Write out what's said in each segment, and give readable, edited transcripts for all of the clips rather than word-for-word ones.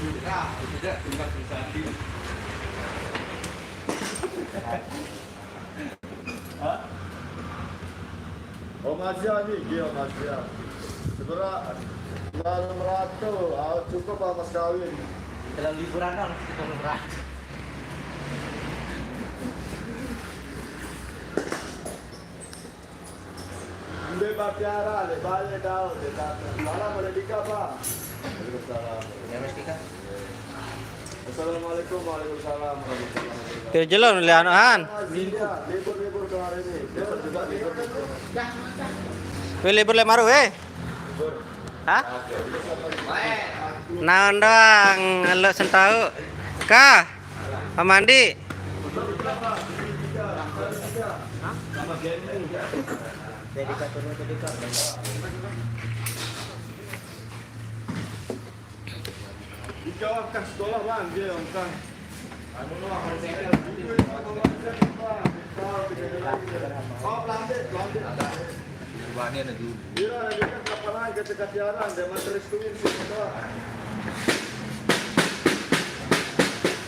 Tidak, tinggal bersandi. Oh masih nih, dia masih. Sebenarnya 600, cukup apa mas kawin? Dalam liburan dong, kita liburan. Udah bakiara, deh balik tahu, deh datang. Malam boleh dika pak. Waalaikumsalam. Ya mas Kika. Assalamualaikum, waalaikumsalam. Jelon oleh anuhan. Libur ke hari ini. Libur juga libur. Libur le maru Hah? Naon doang lo sentau. Kah? Pamandi. Dedika turun dedika. Ika kan sekolah bang, dia kan. Anu lu akan saya. Oh, pelantik. Ini ada di. Iya, dia kan kapalan ketika tiaran, dia majelis tuin sih.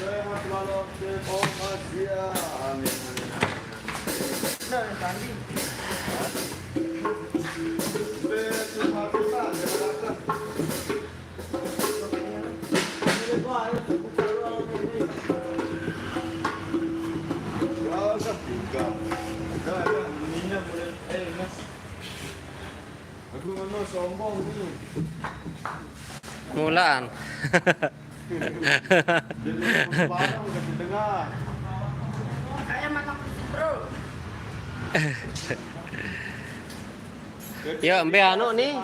Saya mas lalu ke Mas dia, amin. Nah, tadi. Betul hakikat, aku ngono sombong nih. Mulaan. Jadi barang udah didengar. Saya makan bro. Yo, embe anu nih.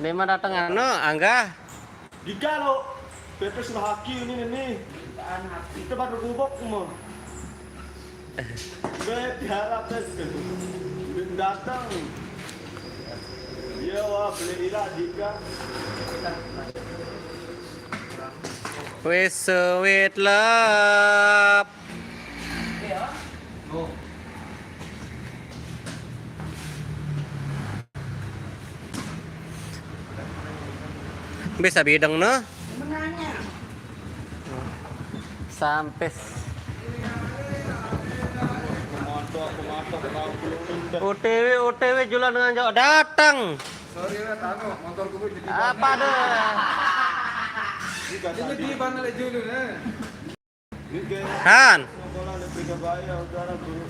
Memang datang anu, Angga. Dika lo, Pepe sudah haki ini nih. Kita baru bubuk mau. Gue diharap datang. Iya wah beli ila Dika. With sweet love. Oh. Bisa bidang no? Menanya. Sampai OTW jualan dengan jauh datang. Sorry ya, tahu motor gue jadi Apa deh? ini di mana lagi dulu nih? Han, Bola lebih ke bahaya udara dulu.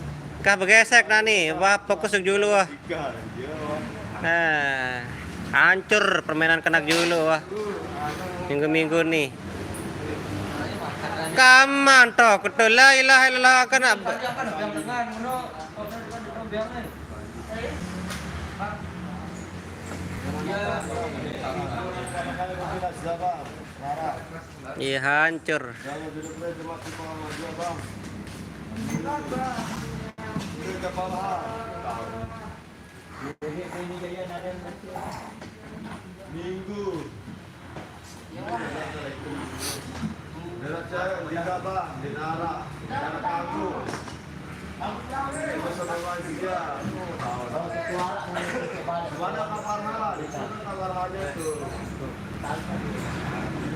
kah begesek nani? Wah fokus dulu wah. Dika, dia wah. Nah, hancur permainan kenak dulu wah. Minggu-minggu nih. Kaman toh, betul la ilaha illallah kan. Iya hancur. Jangan duduknya cuma di bawah dia bang. Ini kepala. Minggu. Berat saya Dika bang, Dinara, Dinara kamu. Bersama dia. Mana kamar mana? Di sana kamar aja tuh.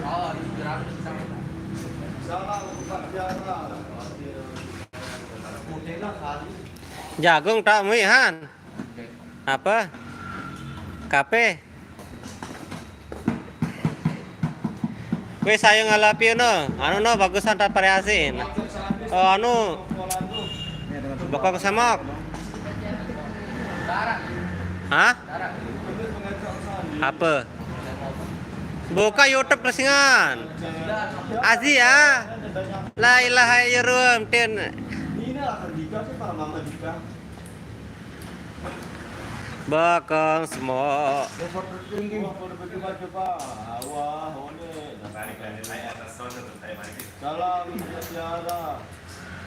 Oh, di jerami sama. Sama buka biara. Mudahlah kali. Jagung tak mui Han. Apa? Kape. Wes sayo ngalapi no. Anu no bagusan tak variasi. Oh anu. Bakal kesemok. Hah? Apa? Buka YouTube kesingan. Asia. La ilaha illallah. Tin. Ini lah Dika sih para mama Dika. Bakal semua. Tinggi. Wah, berdua coba. Wah, one. Salam sejahtera.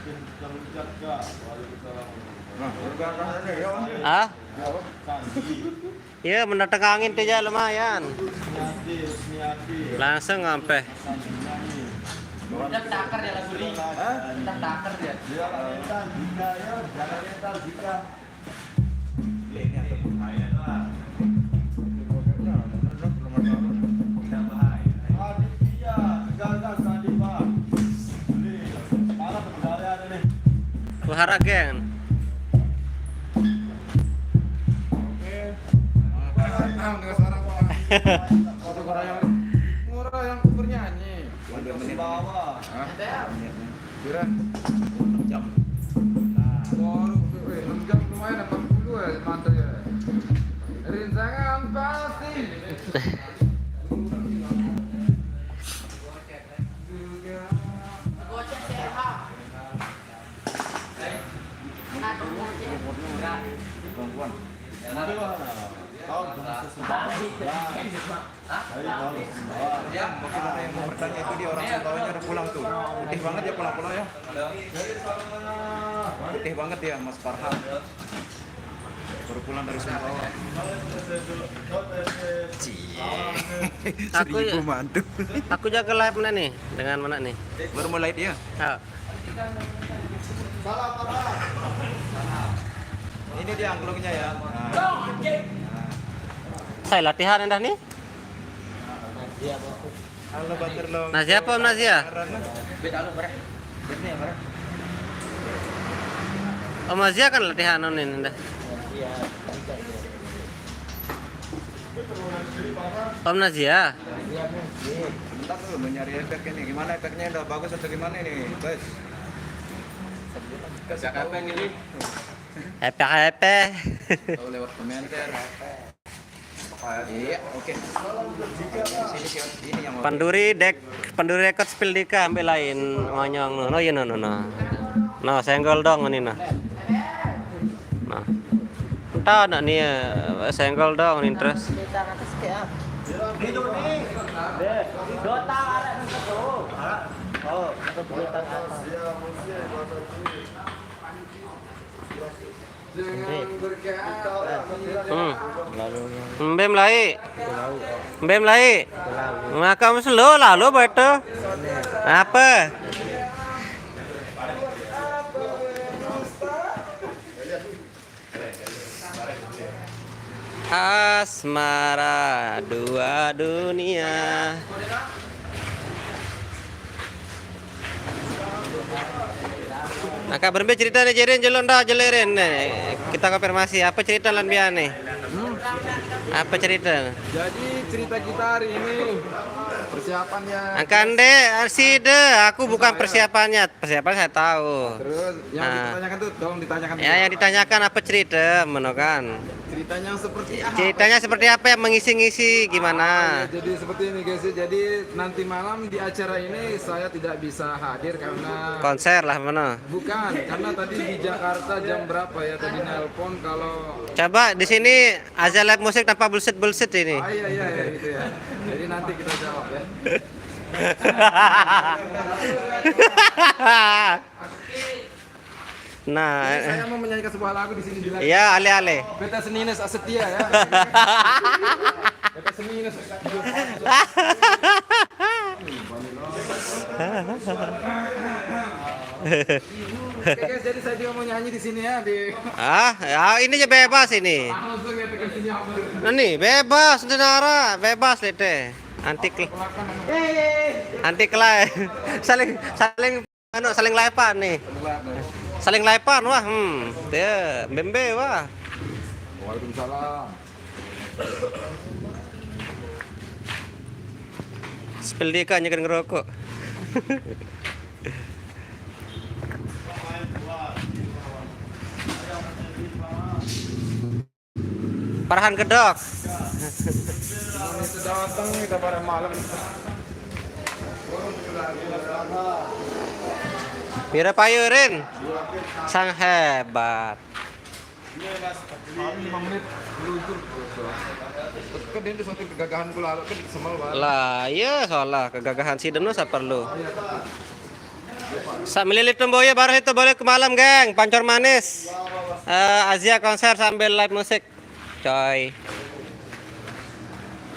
Terjaga. Waalaikumsalam. Ah? Sandi. Iya mendatang angin saja lumayan. Niati. Langsung sampai. Udah takar ya lagu ini. Udah takar dia. Dia mental Dika ya, jangan mental Dika. Aditya. Berharap geng. Dengan suara orang yang bernyanyi. Bawah. Kira 6 jam. Baru 6 jam lumayan 80 ya mantel ya. Rintangan pasti. Gocek sehat. Nah, gocek. Perempuan. Ya, bagaimana yang mau bertanya itu dia orang Sumbawa udah pulang tuh. Putih banget ya pulang-pulang ya. Putih banget ya Mas Farhan. Baru pulang dari Sumbawa. Aku Seribu mantu. aku jaga live mana nih? Dengan mana nih? Baru mulai dia. Ah, Ini dia angklungnya ya. saya latihan endah nih. Halo Bater Long. Nazia apa Om Nazia? Beda lu bareng. Ini ya bareng. Om Nazia kan latihan on ini endah. Om Nazia. Bentar dulu mau nyari efeknya nih. Gimana efeknya udah bagus atau gimana nih, guys? Kasih apa ini? Hepe. Tahu lewat komentar. Iya, oke. Sini ini yang Panduri record spill dika ambil lain ngonyong no ya no. No senggol dong ini nah. Nah. Entah nak nih senggol dong interest. Dota ada itu. Oh, itu bulutan atas. Mbem lai. Maka slow lah lo betul. Apa? Asmara dua dunia. Maka berbe cerita nih Jerin jelon dah jelerin nih. Kita konfirmasi apa cerita lan biar nih? Apa cerita? Jadi cerita kita hari ini persiapannya. Angkande arside, aku bukan persiapannya. Persiapan saya tahu. Terus yang ditanyakan tuh tolong ditanyakan. Ya yang ditanyakan apa cerita, menokan. Ceritanya seperti apa? Ceritanya seperti apa yang mengisi-ngisi gimana? Jadi seperti ini guys. Jadi nanti malam di acara ini saya tidak bisa hadir karena Konser lah mana? bukan karena tadi di Jakarta jam berapa ya tadi nelpon kalau Coba di sini Azal live musik tanpa bullshit ini. iya gitu ya. Jadi nanti kita jawab ya. Nah, Saya mau menyanyikan sebuah lagu di sini di lagu. ya ale. Beta Senines Asetia ya. Beta Senines. Oke guys, jadi saya juga mau nyanyi di sini ya di. Ya ini aja bebas ini. Langsung ya ke sini apa? Nah, nih bebas Nara, bebas lete. Antik lah. saling lepan nih. Saling lepan wah. Dia bembe wah. Waalaikumsalam. Spill dika nyeker ngerokok. Parahan kedok. Itu datang kita pada malam. Pira payurin. Sang hebat. 5 menit meluncur. Kan dia itu suatu kegagahan pula kan semal banget. Lah, iya soalnya kegagahan si Denu saya perlu. Sambil lilit temboya baru itu boleh ke malam, geng. Pancor manis. Azia konser sambil live musik. Coy.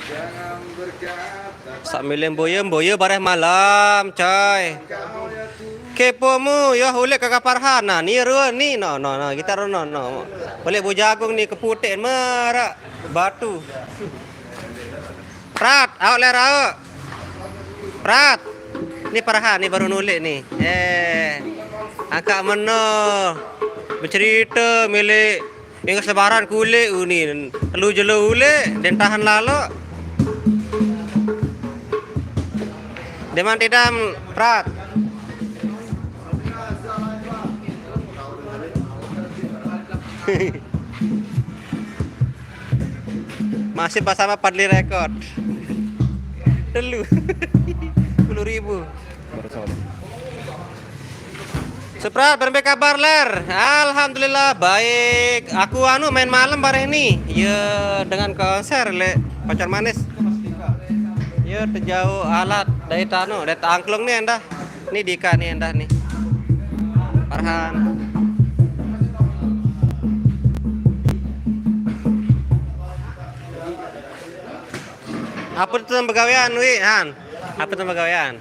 Jangan berkata Sambil boye bareh malam, coy. Kepomu ya hulek kakak Parhana ni ru ni no kita no boleh bu jagung ni keputin merak batu Prat awak lera Prat ni Parhan ni baru nulik ni Angkat mana? Bercerita milik yang sebaran kulit ni. Telu jelo ulik dan tahan lalu. Deman tidak prat. Masih bersama Padli Record. Telu 10.000. Suprat, berbe kabar ler. Alhamdulillah baik. Aku main malam bareh ni. Ya dengan konser le pacar manis. Ya terjauh alat dari tanu, dari angklung ni anda. Ni Dika ni anda ni. Farhan. Apa tu pegawaian wi Han? Apa tu pegawaian?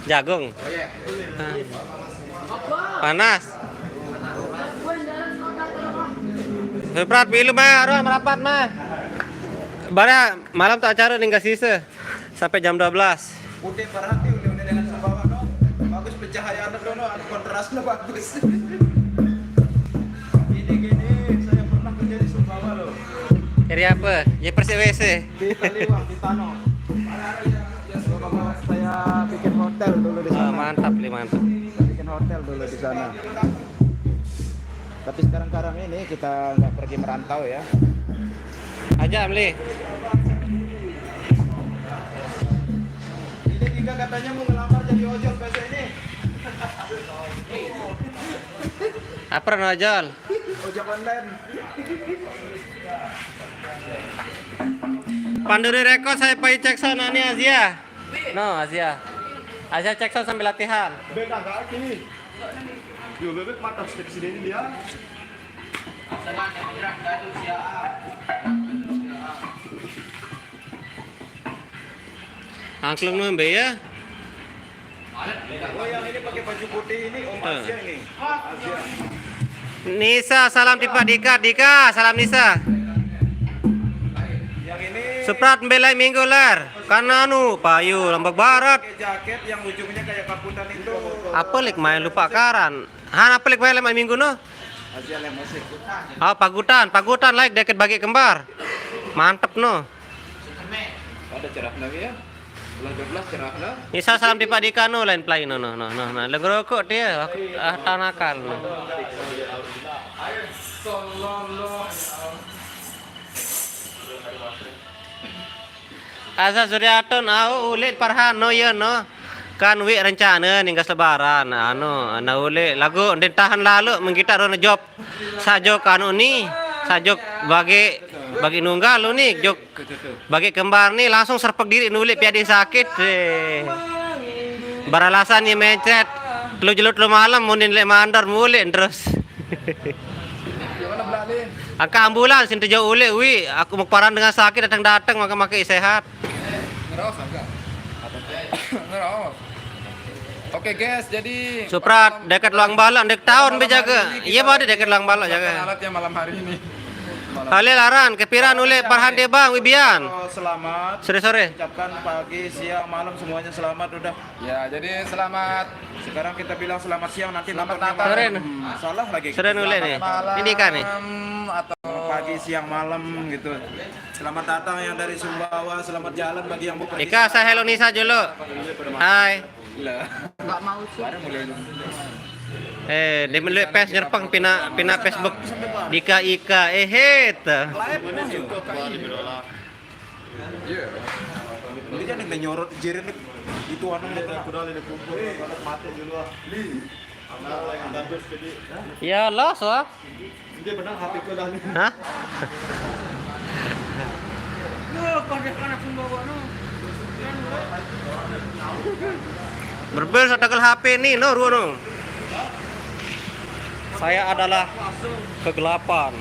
Jagung. Panas. Suprat pilu mah, aduh merapat mah. Bara malam tak acara ning sisa sampai jam 12. Putih Farhan tu udah dengan Sumbawa no. Bagus pencahayaan tu no, kontrasnya bagus. Gini saya pernah kerja di Sumbawa loh. Cari apa? Ya Persik WC. Di Taliwang, di Tano. Saya bikin hotel dulu di sana. Mantap, mantap. Bikin hotel dulu di sana. Tapi sekarang ini kita nggak pergi merantau ya. Aja Amli. Ini Dika katanya mau ngelamar jadi ojol besok ini. Apa nojol? Ojek online. Panduri Rekod saya pergi cek sana nih Azia. No Azia. Azia cek sana sambil latihan. Beda enggak ini. Yo bebek mata step sini dia. Angklung nombe ya. Oh yang ini pakai baju putih ini Om Asia ini. Asia. Nisa salam di Pak Dika salam Nisa. Yang ini Suprat membelai minggu lar. Karena payu Lombok Barat. pakai jaket yang ujungnya kayak kaputan itu. Apa lik main lupa karan. Han apa lik main minggu no? Asia Lemosik. Oh pagutan like deket bagi kembar. Mantep no. Ada cerah lagi ya. Bulan 12 cerah lah. Nisa salam di Pak Dika no lain play no. Lagi rokok dia tanakal no. Asa Suryato nau ulit Farhan no ya no. Kan wi rencana ninggas lebaran ulit lagu den tahan lalu menggitar rono job. Sajok ni. Sajok bagi nunggal lu nih jok bagi kembar nih langsung serpek diri nulit piadi sakit beralasan nih mencet lu jelut lu malam munin le mandar mulit terus angka ambulans sintu jauh ule wi aku mau paran dengan sakit datang maka sehat. Oke guys, jadi Suprat dekat luang balak dek tahun bejaga. Iya bade dekat luang balak jaga. alatnya malam hari ini. Halil aran kepiran ule Farhan de bang wibian. Selamat. Sore. Ucapkan pagi, siang, malam semuanya selamat udah. Ya, jadi selamat. Sekarang kita bilang selamat siang nanti selamat Natal. Sore. Salah lagi. Sore ule nih. Ini kan nih. Atau pagi, siang, malam gitu. Selamat datang yang dari Sumbawa, selamat jalan bagi yang mau pergi. Ika saya hello Nisa dulu. Hai. Nggak mau sih. Dia meluit pes nyerpang pina Facebook Dika Ika het. Ini kan yang nyorot jirin itu anu Udah ini kumpul mati dulu ah. Yang dabes jadi. Ya Allah so. Ini benar HP ku dah ni. Hah? Berbel satakel HP nih no runo. Saya adalah kegelapan.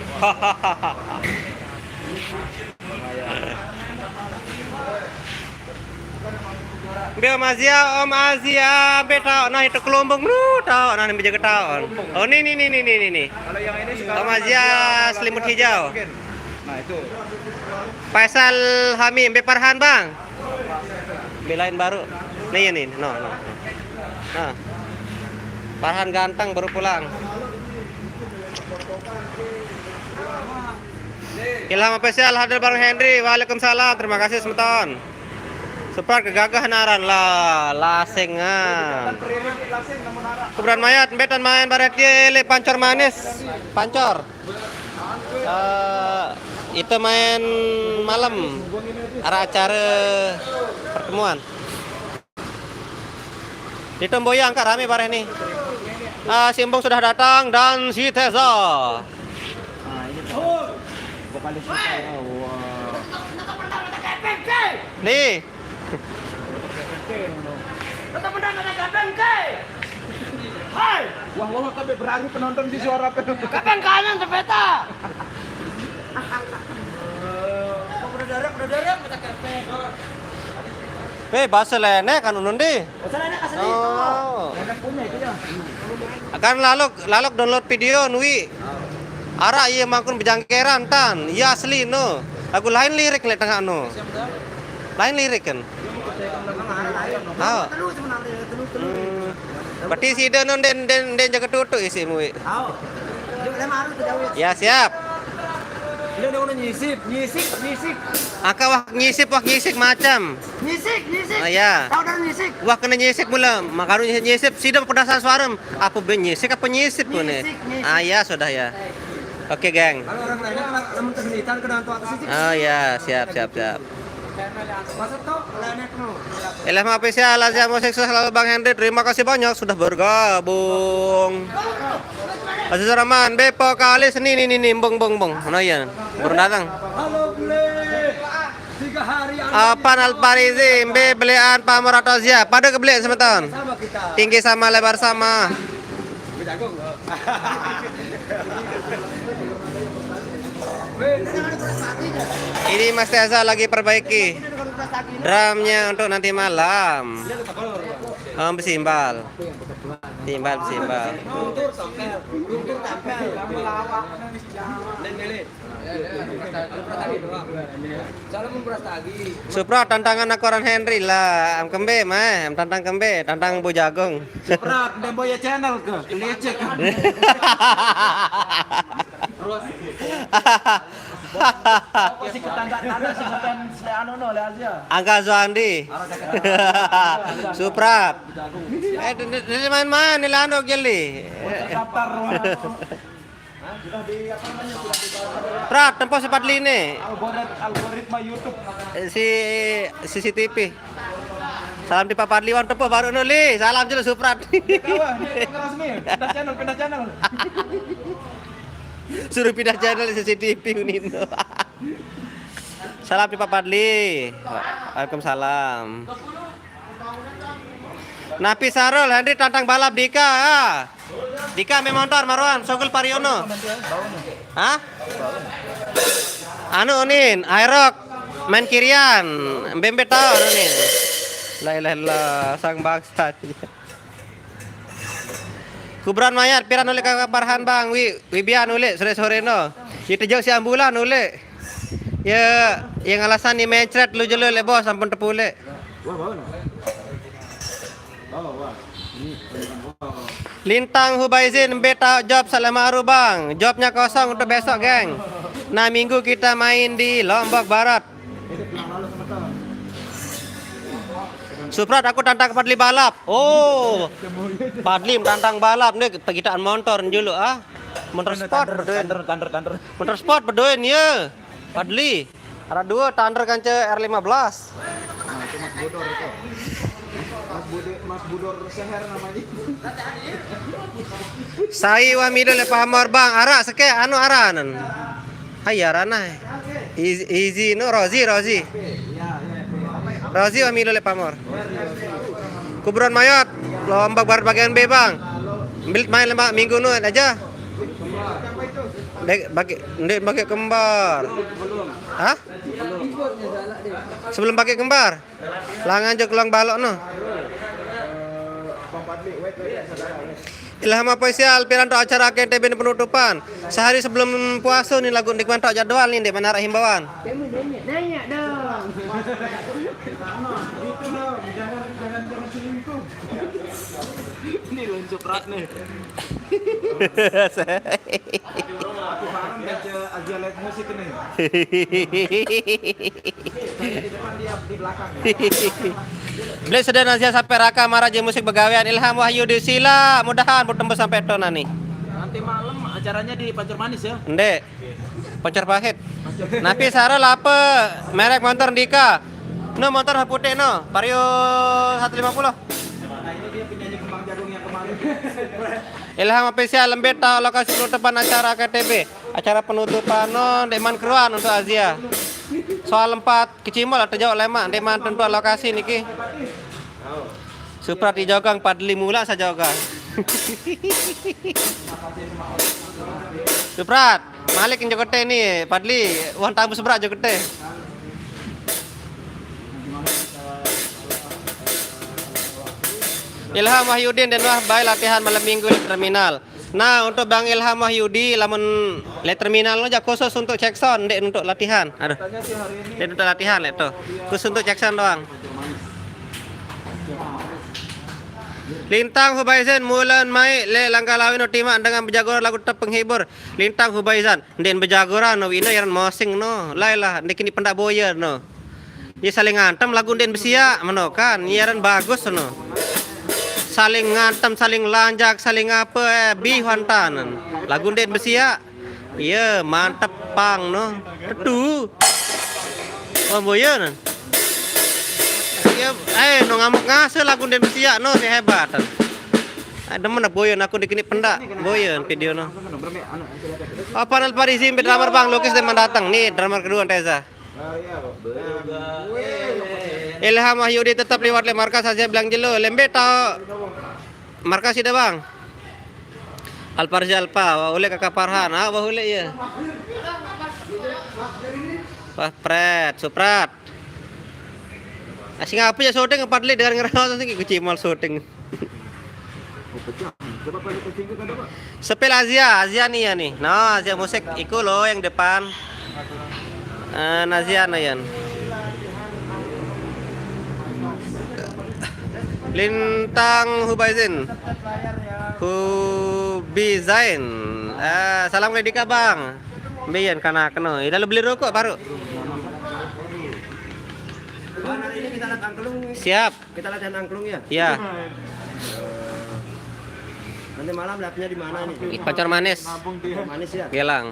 Dia Om Azia, beta nah itu kelompok lu tahu nah menjaga tahun. Oh nih. Kalau yang ini sekarang Om Azia selimut hijau. Nah itu. Faisal Hamim, Farhan bang. Belain baru. Nih no. Nah. Farhan ganteng baru pulang. Ilham spesial hadir bareng Henry. Waalaikumsalam. Terima kasih semeton. Super kegagahan aran lah lasengan. Kubran mayat betan main baret le pancor manis. Pancor. Itu main malam. Ada acara pertemuan. Di Temboyang Kak rame bareh nih. Si Embong sudah datang dan si Teza. Nih. Wah, tapi berani penonton di suara penonton. Kapan kanan sepeta? Bahasa lene kan unun di. Oh. Akan lalok download video nui. Ara iya mangkun bejangkeran tan. Iya asli no. Lagu lain lirik le tengah no. Lain lirik kan. Berarti si den jaga tutu isi mui. Ya siap. Dia udah nyisip. Aka wah nyisip macam. Nyisik. Ya. Tahu dah nyisik. Wah kena nyisip mula. Makaru nyisip sida pedasan suara. Apa ben nyisik apa nyisip tuh nih? Ya sudah ya. Oke, geng. Kalau orang lainnya kalau terlitan kena tuh atas sisi. Oh ya, siap. Maksud tuh lainnya tuh. Ilham spesial Azia Musik selalu Bang Henry. Terima kasih banyak sudah bergabung. Aziz Rahman, Bepo kali seni nih bong. Mana ya? Baru datang. Halo bule. 3 hari Apan Alparizi, Mbe belian Pamor Atozia. Pada kebeli semeton. sama kita. Tinggi sama lebar sama. Ini Mas Teza lagi perbaiki drumnya untuk nanti malam. Besimbal. Timbal. Supra tantangan akoran Henry lah. Kembe mah, tantang kembe, tantang Bu Jagung. Supra Demboya channel ke? Lecek. Masih ketanda sih bukan anu no le aja. Angga Zuandi. Supra. Ini main-main ini lano geli. Daftar Prat, tempo sempat line. algoritma YouTube. Si CCTV. Salam di Papa Adliwan tempo baru nuli. Salam jelas Suprat. Kawan, resmi. Pindah channel. Suruh pindah channel CCTV Unino. Salam di Papa Adli. Waalaikumsalam. Napi Sarul, Henry tantang balap Dika. Dika main motor Marwan, Sogul Pariono. Hah? Anu Unin, Aerok main kirian, Bembe tau Unin. La ilaha illallah, sang bangsa. Kubran mayat piran oleh kakak Parhan bang, wibian oleh sore no. Kita jauh si ambulan oleh. Ya, yang alasan ni mencret lu jelo le bos sampun tepule. Lintang Hubaizin beta job Salamaru bang. Jobnya kosong untuk besok geng. Nah minggu kita main di Lombok Barat. Suprat aku tantang Padli balap. Oh, Padli tantang balap nih pegitaan motor dulu ah. Motor sport berdoin. Tander. Motor sport berdoin ya. Padli. Ada 2 tander kanca R15. Nah, itu Mas Budor Seher namanya. Sai wa mido le pamor bang ara seke anu aranan. Hai arana. Easy no Rozi. Rozi wa mido le pamor. Kuburan mayat Lombok Barat bagian B bang. Ambil main lembak minggu nu aja. Bagi kembar. Hah? Sebelum pakai kembar. Langan aja kelang balok no. Ilham spesial piranto acara KTB penutupan. Sehari sebelum puasa nih lagu nikmat jadwal nih di Menara Himbauan. Nanya dong. Itu dong, jangan selingkuh. Ini loh Suprat nih. Aku paham baca Azia live musik ini. Saya di depan, dia di belakang. Beli sedang Nazia sampai raka marah je musik begawean Ilham Wahyudi sila mudahan bertemu sampai tona nih. Nanti malam acaranya di Pancur Manis ya. Ndek. Poncer pahit. Napi sara apa merek motor Dika. No motor putih no. Vario 150. Nah ini dia penyanyi kembang jagung yang kemarin. Ilham official lembeta lokasi penutupan acara KTB. Acara penutupan no Deman Keruan untuk Azia. Soal 4 kecimol atau jauh lemak Deman tentu lokasi niki. Suprat di Jogang Padli mula saja Jogang. Suprat, Malik yang Jogote nih, Padli, uang tamu seberat Jogote. Ilham Wahyudin dan Wah Bay latihan malam minggu di terminal. Nah untuk Bang Ilham Wahyudi lamun di terminal aja khusus untuk cek sound, dek untuk latihan. Aduh, dek untuk latihan itu, khusus untuk cek sound doang. Lintang Hubaizan mulan mai le langkah lawin ultima dengan berjagoran lagu tetap penghibur. Lintang Hubaizan den berjagoran no ino yaran mosing no. Lailah ndek ini pendak boyer no. Dia saling ngantem lagu den besia meno kan yaran bagus no. Saling ngantem, saling lanjak, saling apa bihantanan. Lagu den besia. Iya, mantap pang no. Aduh. Oh boyer. Ya, no ngamuk ngasih lagu den besia no si hebat. Ada mana boyon aku dikini pendak boyon video no. Apa nal Parisi drummer Bang Lukis dan mendatang nih drummer kedua Teza. Ilham Wahyudi tetap lewat le markas saja bilang jelo lembe tau markas ida Bang. Alparzi Alpa oleh kakak Farhan boleh ya. Wah pret Suprat. Asing apa ya syuting Padli dengan ngerawat sing kecimal syuting. Sepil Azia nih ya nih. Nah, Azia musik iku loh yang depan. Nazia Nayan. Lintang Hubaizin. Hubizain. Salam ke Dika Bang. Biyen kana kena. Ida beli rokok baru. Hari ini kita latihan angklung. Siap. Kita latihan angklung ya. Iya. Nanti malam latihannya di mana nih? Pacar manis. Manis ya. Gelang.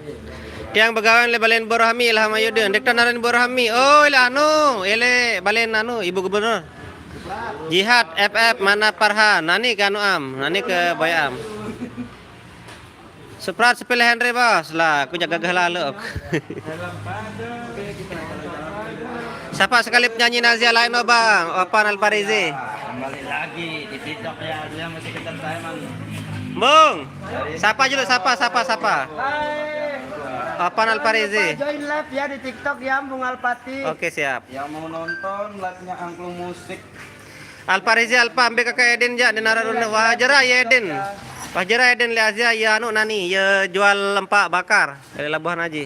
Tiang begawan le balen Borahmi Ilham Wahyudi. Dek tanaran Borahmi. Oh, ile anu, ile balen anu Ibu Gubernur. Jihad FF mana Parhan. Nani ke anu am, nani ke Bayam. Suprat sepil Henry bos lah, aku jaga lalu. Siapa sekali penyanyi Nazia lain no Bang? Opan Alparizi. Kembali lagi di TikTok ya, dia masih kejar saya Bang. Bung, siapa dulu siapa? Opan Alparizi. Join live ya di TikTok ya Bung Alpati. Oke siap. Yang mau nonton live-nya Angklung Musik. Alparizi Alpa ambil kakak Eden ja denarun wajara ya Eden. Wajara Eden le Azia ya anu nani ya jual lempak bakar dari Labuhan Haji.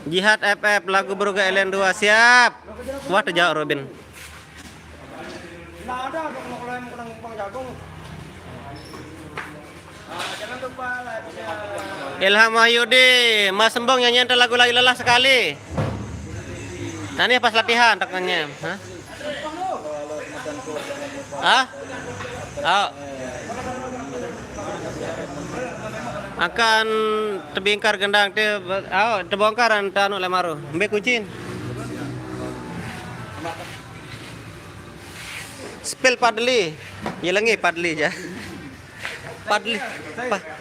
Jihad FF lagu Beruga LN 2 siap. Wah terjauh Robin. Nah ada kalau yang kurang jagung. Jangan lupa live-nya. Ilham Wahyudi, Mas Sembong nyanyian lagu lagi lelah sekali. Nah ini pas latihan tekannya. Hah? Oh. Akan terbingkar gendang terbongkar anu lemaru. Mbe kuncin. Spil Padli. Yelangi Padli ja.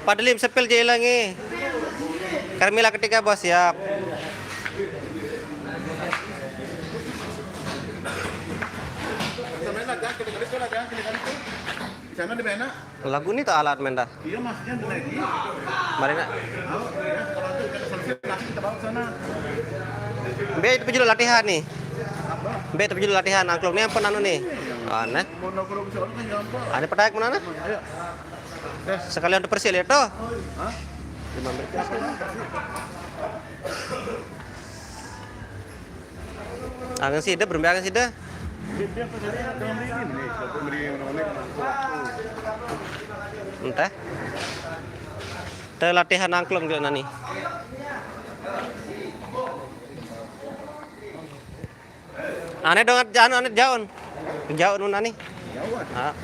Padli sepil je yelangi. Karmila ketiga bos siap. Sana di mana? Lagu ini tak alat menda. Iya masnya di lagi. Mari nak. Kalau itu selesai kita bawa sana. Be itu judul latihan nih. Be itu judul latihan angklung ni apa anu nih? Aneh. Mau nongkrong ke sana kan jangan. Ada petaik mana? Ayo. Sekalian persil ya toh. Hah? 5 menit. Angan sih dah, berembe angan sih dah. Dia pesannya dalam ini nih, satu meriang nonek Entah. Kita latihan angklung juga nani. Aneh dong, jangan aneh jauh. Jauh nun nani. jauh. Ah.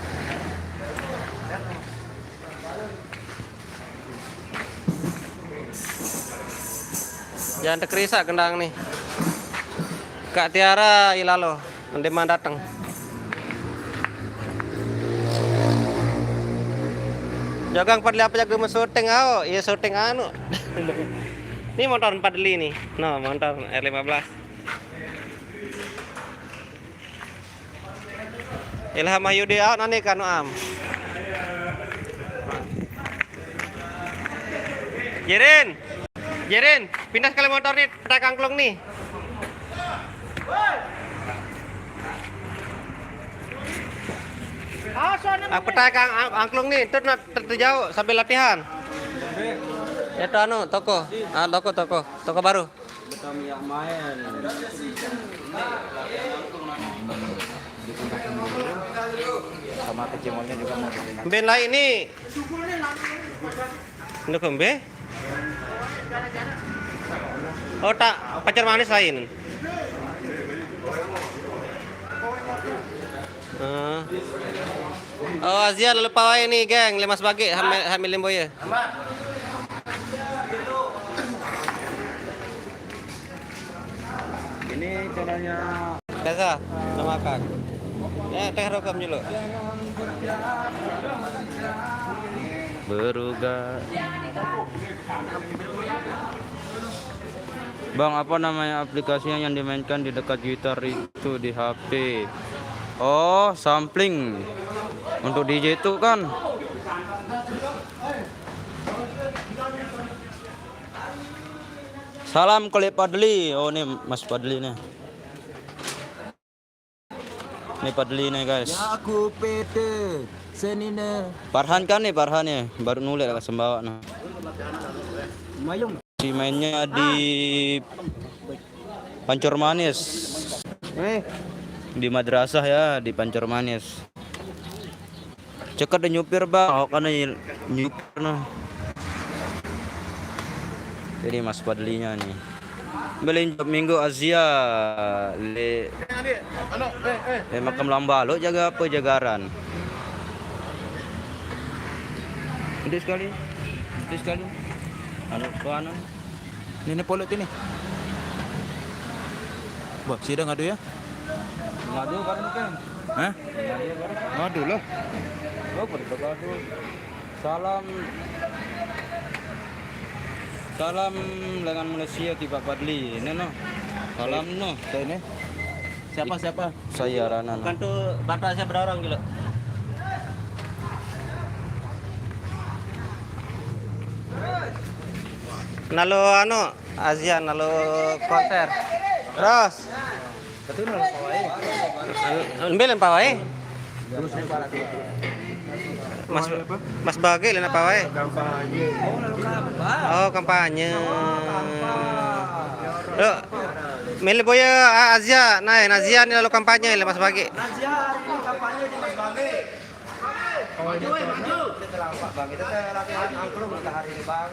Jangan terkerisa kendang nih. Kak Tiara ilalo, nanti mah datang. Jagang padli apa jaga syuting ao, iya syuting anu. Ini motor padli nih, no motor R15. Ilham Mahyudi out nanti kan am. Jerin, pindah sekali motor nih, petak angklung nih. Petak angklung nih, itu terjauh sambil latihan. Itu anu toko, toko baru. Sama kecimolnya juga mau bikin. Ben lain ini. Ini kembe. Oh tak, pacar manis lain. Oh Azia lalu pawai nih geng, 5 sebagai hamil limboye. Ini caranya Biasa, mau makan. Ya teh rokam dulu. Beruga. Bang, apa namanya aplikasinya yang dimainkan di dekat gitar itu di HP? Oh, sampling. Untuk DJ itu kan. Salam Kole Padli. Oh, ini Mas Padli nih. Ini Padli nih, guys. Aku pete senine. Farhan kan nih, Farhan ya. Baru nulis lah sembawa nah. Mayung. Si mainnya di Pancur Manis. Di madrasah ya, di Pancur Manis. Cekat di nyupir bang, oh karena nyupir nah. Jadi Mas Padlinya nih. Beli job minggu Asia le makam lambalo jaga apa jagaran. Ini sekali. Anu tuan. ini polot ini. Wah, sidang ngadu ya? Ngadu bareng kan? Hah? Ngadu lah. Oh, bergadu. Salam dengan Malaysia di Pak Padli. Ini no. Salam no. Saya ini. Siapa? Saya Rana. Kan tuh batasnya berapa orang gitu. Nalo anu Asia nalo konser. Terus. Ambil pawai. Mas Bagi lena pawai. Oh, kampanye. Lo milih boya Asia, naik Asia ni lalu kampanye le Mas Bagi. Nazia hari ini kampanye di Mas Bagi. Maju. Bang, kita latihan angklung hari ini, Bang.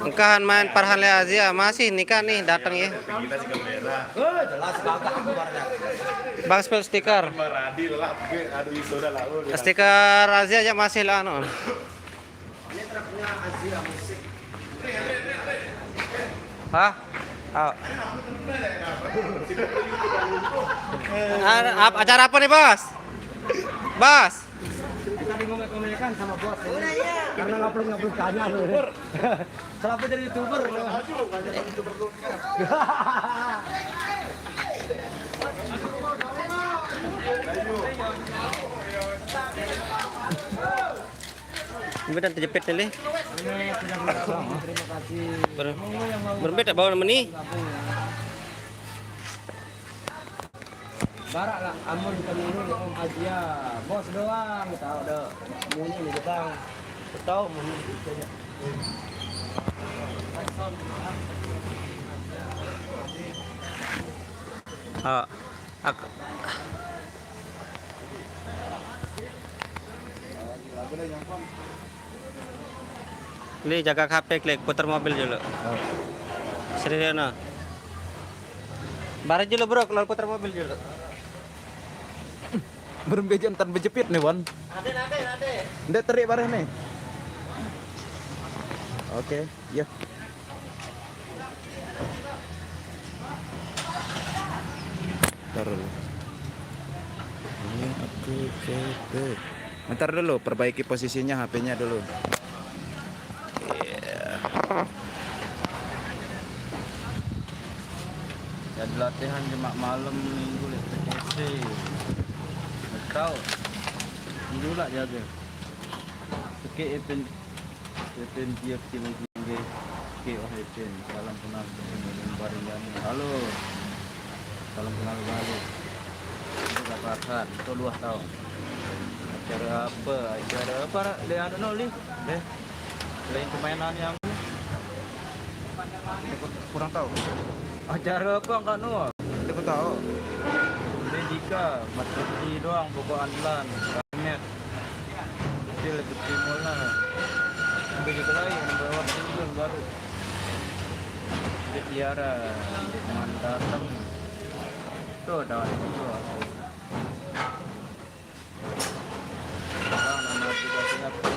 Engkahan main Farhan le Asia masih nikah nih datang ya. Jelas kagak aku barangnya. Bang spell stiker. Stiker Asia aja masih lah anu. Ini truknya Azia musik. Hah? Oh. Acara apa nih, Bos? Bos. Kita ngomong-ngomongkan sama bos. Karena ngupload tanya lu. Kenapa jadi YouTuber? Betul terjepit nih. Terima kasih. Berbeda tak bawa nama ni. Barak lah, amun kita minum Om Azia. Bos doang, tahu dah. Muni ni bang. Tahu muni. Ah. Aku. Ini jaga HP klik putar mobil dulu. Serius no. Barang dulu bro, keluar putar mobil dulu. Berembejan tan berjepit nih Wan. Nade. Ndak terik bareh nih. Oke, ya. Taruh dulu. Ini aku cepet. Bentar dulu, perbaiki posisinya HP-nya dulu. Jadi latihan Jumat malam minggu LPTC. Tahu? Dulu lah jaga. Sikit Epen tiap tiap tinggi. Sikit Epen. Salam kenal dengan bareng jam. Halo. Salam kenal balik. Itu tak pasan. Itu 2 tahun. Acara apa? Acara apa? Lihat no li. Deh. Lain permainan yang Kurang tahu. acara apa enggak no? Aku tahu. Medika, matematik doang, pokok andalan, kamet. Kecil lebih timur lah. Sampai juga lain, bawa tinggal baru. Di Tiara, di Mandatang. Tuh, dah itu. Nama aplikasinya apa?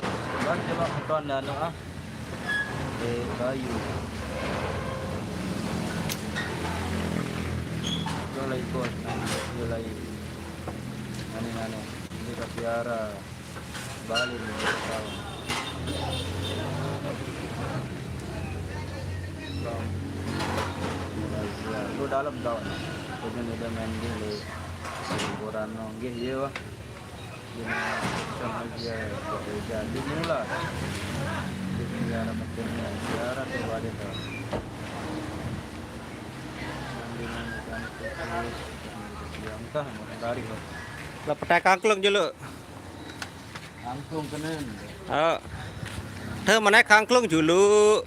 Kan coba keton dan kayu. Mulai ikut, mulai aneh-aneh. Ini ke Tiara, Bali nih, tahu. Malaysia, lu dalam tahu. Kemudian udah main di liburan nonggih ya wah. Ini sama dia bekerja di mula. Di Tiara macamnya, Tiara tuh ada tahu. Entah, tarik loh. Lah petai kangklung dulu. Angklung kenen. Oh. Thơ mà naik kangklung dulu.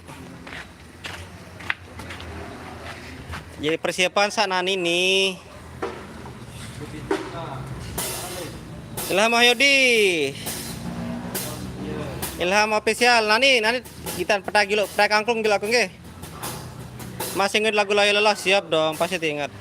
Jadi persiapan saat ini. Ilham Wahyudi. Ilham official. Nani kita petai dulu, petai kangklung dulu aku nggih. Masih ingat lagu Layu Lelah? Siap dong, pasti ingat.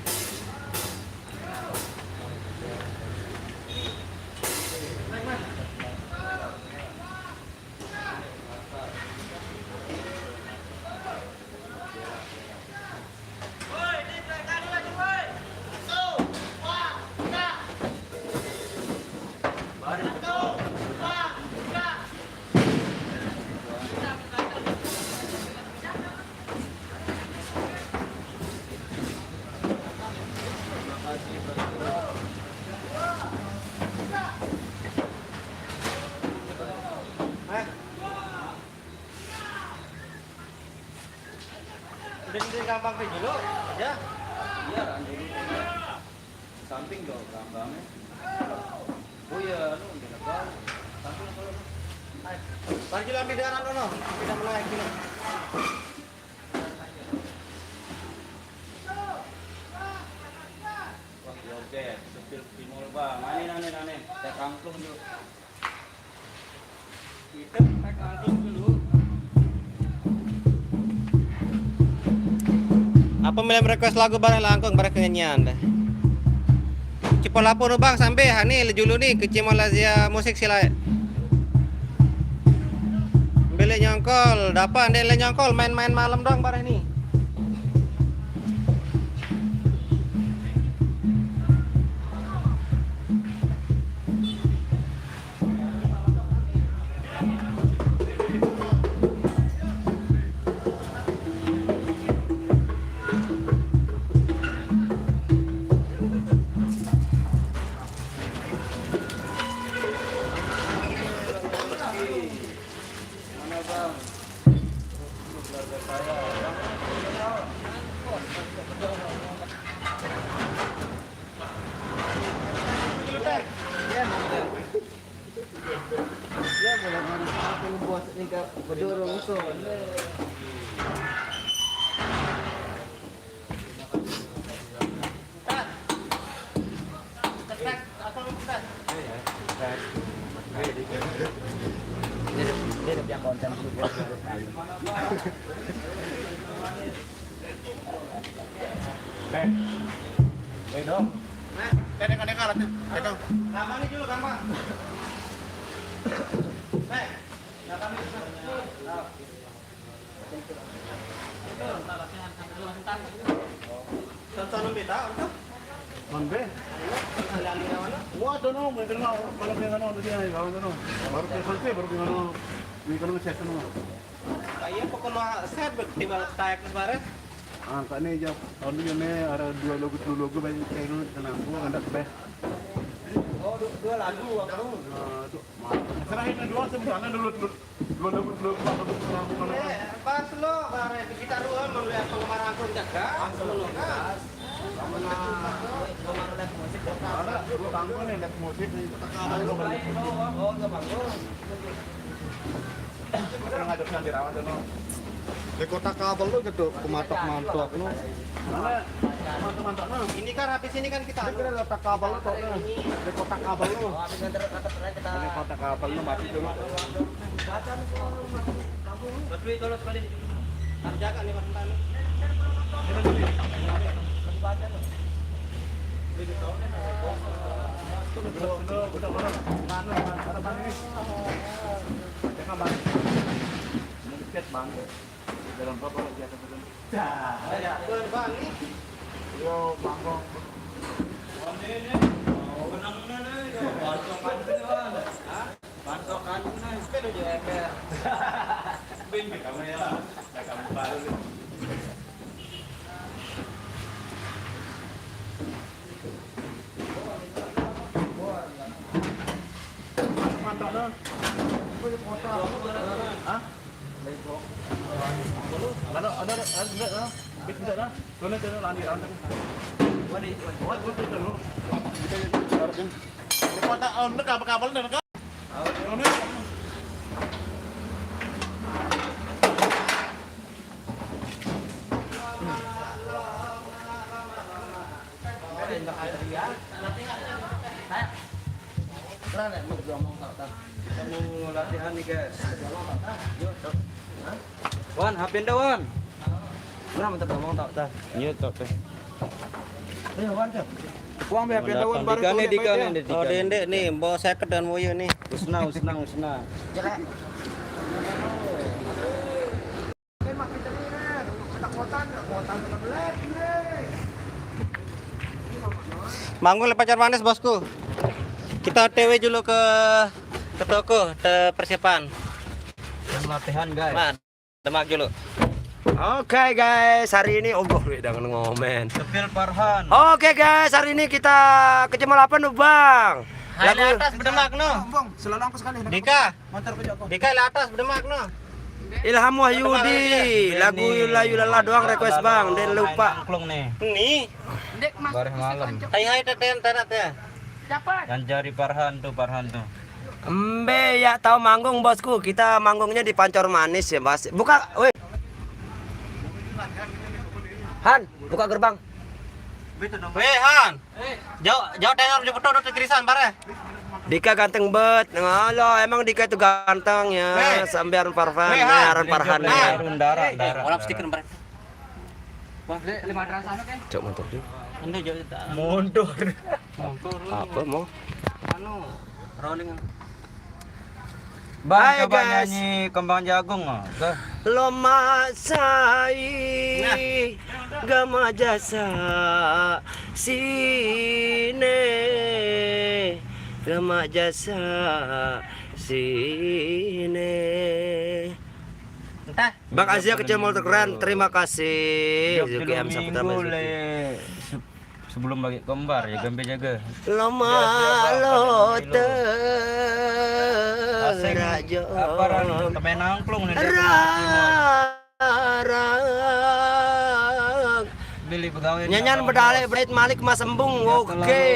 Udah gampang dulu, ya. Iya, samping dong gampangnya. Oh iya, lu di depan. Samping kalau. Bagi lambi darat ono, kita mulai gini. Wah, oke, sepil timur bang. Nane. Saya kangkung dulu. Kita pakai kangkung dulu. Apa milih request lagu bareng langkung bareng kenyanyian dah. Cipo lapor bang sampai hani lejulu nih ke Cimolazia musik sila. Beli nyongkol, dapat ande nyongkol main-main malam doang bareng nih. Dia udah punya konten juga. Dong. Gampang nih dulu, gampang. Tonton beda untuk Mambe. Wah, dono, may dono, malam yang ano, doon yan, gawin dono. Baru selesai, baru yang ano, may kono set dono. kayak pokoknya set tiba tayak kemarin. Ah, kani jap, tahun ini ada dua logo banyak kayak gitu, tenang, gua nggak ada Oh, dua lagu aku. Serahin dua sebenarnya dulu Pas lo bare kita ruang melihat penggemar angklung jaga. Sebelum kan. ada dua tanggung nih lihat musik nih. Oh, enggak bagus. Kita ngadepnya dirawat dono. Di kota kabel lu gitu, kumatok-mantok lu. Mana mantap no. Ini kan habis ini kan kita Kira letak kabel lu toknya. Di kotak kabel lu. Oh, habis nganter kita. Ini kotak kabel lu mati dulu. Betul itu loh sekali. Jaga nih Mas Tani. Udah mana ada bang ini. Jangan bang. Mungkin bang. Dalam berapa lagi akan turun? Ya, Bang nih. Yo, bangkong. Mantap dong. Hah? Ada. Bisa dah. Tuh lani rantai. Buat dulu. Di kota nak kabel nak. Keren ya, mau ngomong tak. Kita mau latihan nih, guys. Yuk, Tok. Wan, hapin dah, Wan. Mana bentar ngomong tak. Iya tok teh. Ayo, Wan, Cok. Uang biar wan baru Dikane. Oh, Dendek nih, bawa seket dan moyo nih. Usna. Jelek. Manggul pacar manis bosku. Kita TW dulu ke toko, ke persiapan. Latihan guys. Mat, demak dulu. Oke guys, hari ini jangan ngomen. Tepil Farhan. Oke guys, hari ini kita ke Cemal apa nih, Bang? Hai di atas berdemak no. Bang, selalu angkos sekali. Dika, Motor ke Joko. Dika di atas berdemak no. Ilham Wahyudi, lagu Layulala doang request Bang, dan lupa. Angklung nih. Nih, Bareh malam. hai teten tanat ya. Ganjari Farhan tuh. Embe ya tahu manggung bosku, kita manggungnya di Pancor Manis ya Mas. Buka, woi. Han, buka gerbang. Weh Han, jauh dengar jemput duduk di kirisan bare. Dika ganteng bet, ngalo emang Dika itu ganteng ya, sambian Farhan, Aran Farhan ya. Darah. Orang stiker bare. Wah, 500 anu kan? Cok motor dia. Anda jauh Mundur. Apa mau? anu rolling. Bang, Hai, coba guys. nyanyi Kembang Jagung. Tuh. Loma sai gama jasa sine gama jasa sine. Entah. Bang Azia kecil motor keren, terima kasih. Tiap Zuki M minggu Saputra Basuki. le. Sebelum bagi kembar ya gambe jaga. Loma lote rajo Aparan temen angklung nih. rarang Beli pegawai. nyanyian bedale bait Malik Mas Embung. Oke,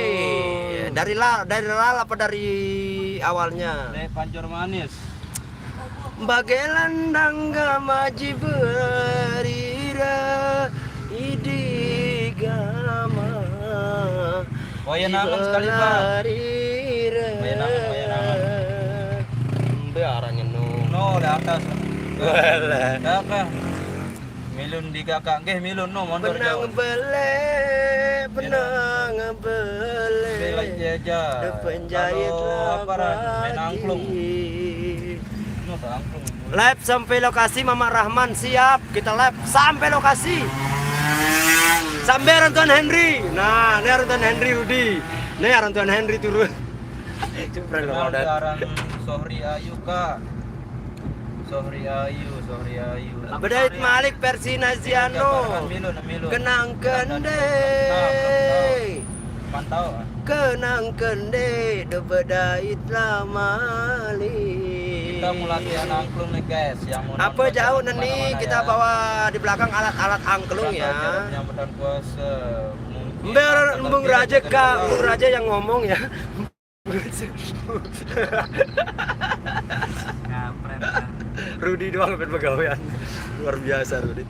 dari lala apa dari awalnya? Pancor Manis. Bagai landang gamaji berira idigama Wayanangan sekali bang. Wayanangan. Biarannya no. No, di atas. Walah. Kakak. Milun di kakak, milun no mondor jauh. Benang bele. Bela jaja. Penjahit Kalau aparan main angklung. No, angklung. Live sampai lokasi Mama Rahman siap. Kita live sampai lokasi. Sampai Rantuan Henry. Nah, ini Rantuan Henry Rudi. Ini Rantuan Henry turun. Cepret lo udah. Sekarang Sohri Ayu kak. Sohri Ayu. Bedait Malik versi Naziano. Milun. Kenang kende. Mantau. Kenang kende. De bedait Malik. Kita mau latihan angklung nih guys. Yang mau Apa nonton jauh jangan nih kemana-mana kita ya. bawa di belakang alat-alat angklung ya. Yang bulan puasa. Mbak Bung Raja kak, Bung Raja yang ngomong ya. Rudi doang sampai pegawaian. Luar biasa Rudi.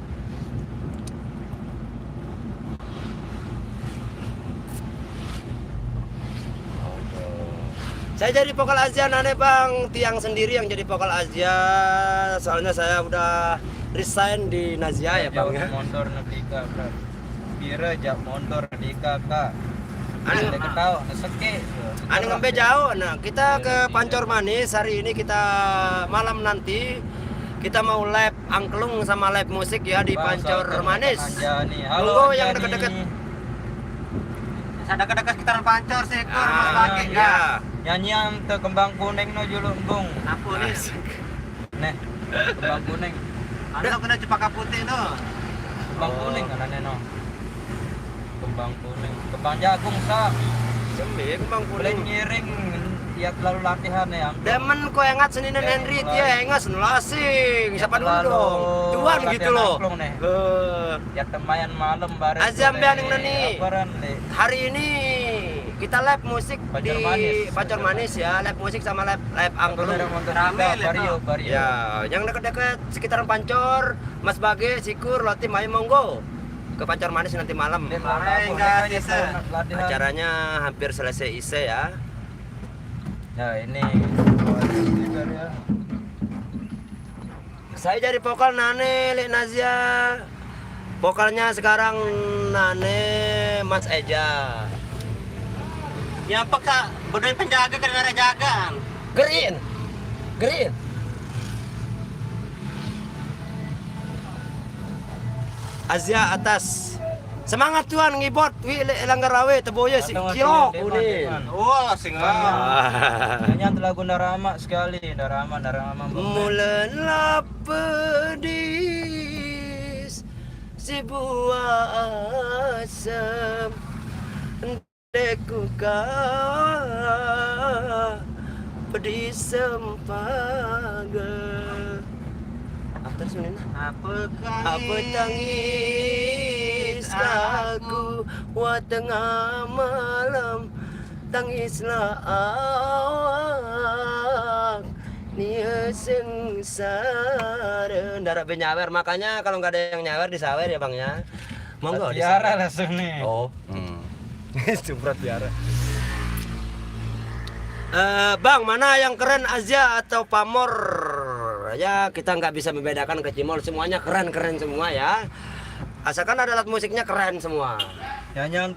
Saya jadi vokal Azia aneh bang, Tiang sendiri yang jadi vokal Azia. Soalnya saya udah resign di Nazia ya bang ya. Mondor nadika kak. Pira jak mondor nadika kak. Ane ketawa, neseke. Ane ngembe jauh. Nah kita ke Pancor Manis hari ini kita malam nanti kita mau live angklung sama live musik ya di Pancor Manis. Halo yang deket-deket. Ada dekat sekitaran Pancor sih, Mas Bagi ya. Nyanyian te kembang kuning no julung bung. Apa nih? Nih, kembang kuning. Ada kena cepaka putih tuh. Kembang kuning kan no. Kembang kuning, kembang jagung sa. Sembe kembang Boleh kuning. ngiring tiap lalu latihan ya. Demen ko engat seninen Henry dia engas lasing. Siapa dulu dong? Tuan gitu loh. Ya temayan malam bareng. Azam beaning nani. Aparan nih. Hari ini kita live musik Pancor di Manis. Pancor Manis ya, live musik sama live angklung. Bario. Ya, yang dekat-dekat sekitaran Pancor, Mas Bage, Sikur, Loti, Mai monggo ke Pancor Manis nanti malam. Acaranya hampir selesai ise ya. Ya ini. Saya jadi vokal Nane, Lek Nazia. Vokalnya sekarang Nane, Mas Eja. Ya apa kak? Bedoin penjaga karena jagaan. Green. Azia atas. Semangat Tuhan ngibot wi langgarawe teboya si kilo kunin. Oh singa. Hanya lagu Narama sekali, Narama. Mulai pedis si buah asam deku pedis sempaga. Apa sunin? Apa tangis aku wa tengah malam tangislah awak nia sengsara. Ndak ada nyawer, makanya kalau nggak ada yang nyawer disawer ya bang ya. Monggo Tiara langsung nih. Oh. Suprat tiara. Bang, mana yang keren Azia atau Pamor? Ya kita nggak bisa membedakan ke Cimol, semuanya keren semua ya. Asalkan ada alat musiknya keren semua. Nyanyang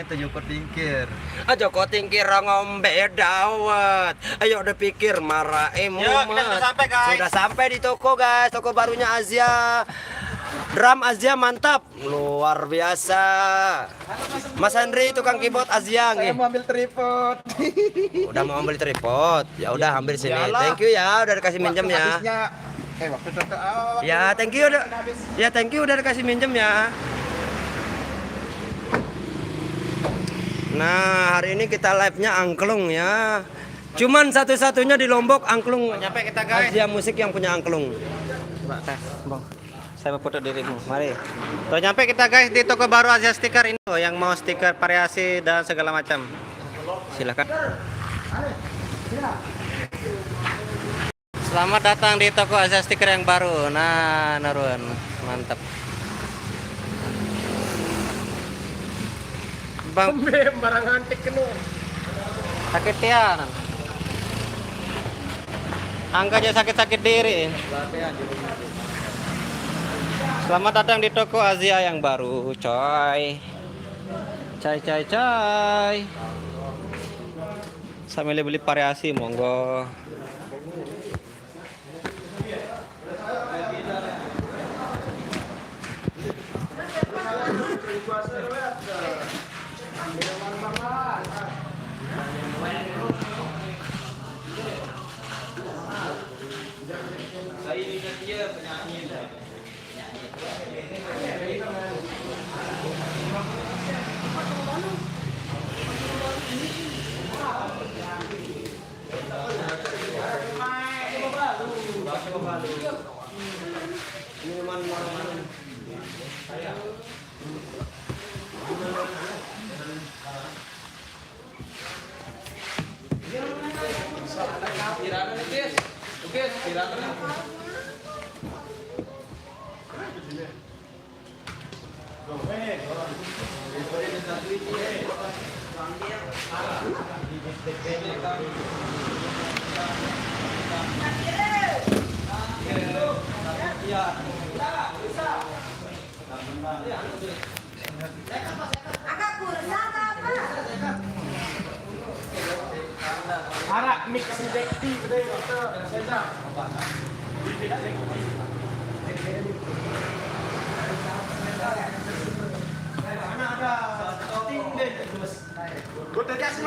itu Joko Tingkir. Joko Tingkir ngombe dawet. Ayo udah pikir marah Yuk, kita sudah sampai, guys. Sudah sampai di toko guys, toko barunya Azia. Drum Azia mantap, luar biasa. Mas Henry tukang keyboard Azia nih. Mau ambil tripod. Udah mau ambil tripod. Ya udah ambil sini. Yalah. Thank you ya udah dikasih minjem ya. Waktu Ya, thank you udah. Ya, thank you udah dikasih minjem ya. Nah, hari ini kita live-nya angklung ya. Cuman satu-satunya di Lombok angklung. Nyampe kita guys. Azia Musik yang punya angklung. Bang, saya mau foto dirimu. Mari. Tuh nyampe kita guys di toko baru Azia Stiker ini loh, yang mau stiker variasi dan segala macam. Silakan. Selamat datang di toko Azia Stiker yang baru. Nah, Narun, mantap. Bang barang antik kena. sakit tian. Angka aja sakit-sakit diri. Selamat datang di toko Asia yang baru, coy. Coy. Sambil beli variasi, monggo. Arak mix dekti kedai dokter.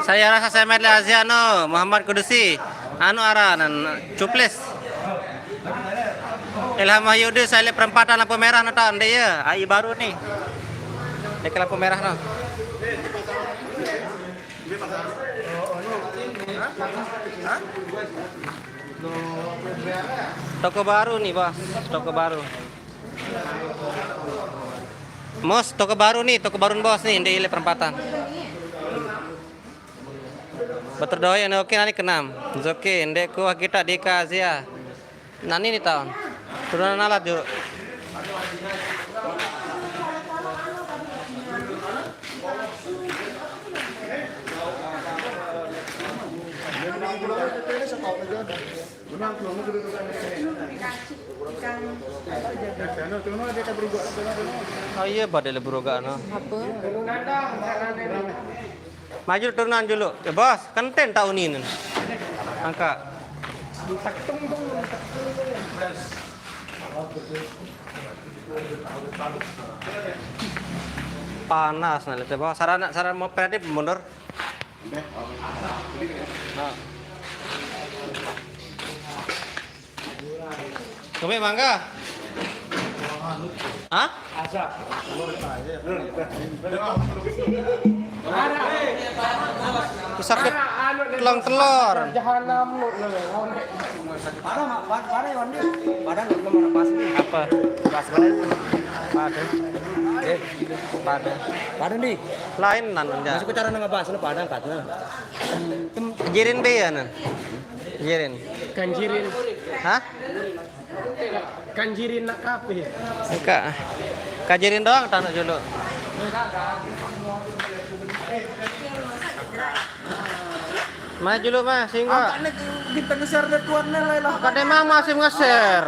Saya rasa saya main Aziano Muhammad Kudusi anu aranan cuples Ilham Wahyudi saya lihat perempatan lampu merah nonton dia AI baru nih dekat lampu merah no. Toko baru nih bos, toko baru. Mos, toko baru nih, toko baru bos nih di perempatan. Betul doi ane oke nani kenam. Oke, ndek ku kita di Asia. Nani nih tahun. Turunan alat yuk. Oh iya badai beroga no. Apa? Maju turunan dulu. Ya bos, kenten tahun ini. Angka. Panas nah lihat bos. Saran mau kreatif mundur. Nah. Kami mangga. Hah? Sakit telur. Jahanam lu. Apa? Padang nih. Lain nan aja. Masuk cara ngebahas lu padang katanya. Jirin be ya nan. Jirin. Kanjirin. Hah? Kanjirin nak kape. Enggak. Kajirin doang tanah dulu. Maju dulu mah sehingga. Kita ngeser deh tuan nilai lah. Kan emang masih ngeser.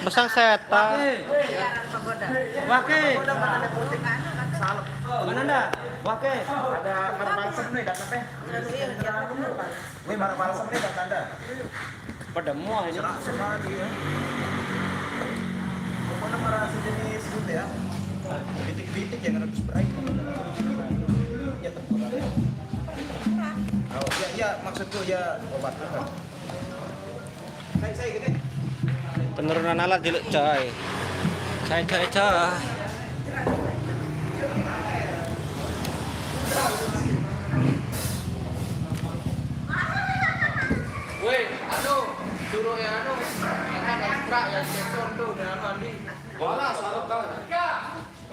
Besang setan. Wake. Mana anda? Wake. Ada marah balsam nih data teh. Ini marah balsam nih data anda. Pada muah ini. Pokoknya marah sejenis gitu ya. Bitik-bitik yang harus berair. Ya tempat. Oh ya maksudku ya obat apa? Saya gini. Penurunan alat dulu coy. Coy. Woi, suruh yang yang ekstra yang sektor tuh dengan mandi. Bola selalu kau.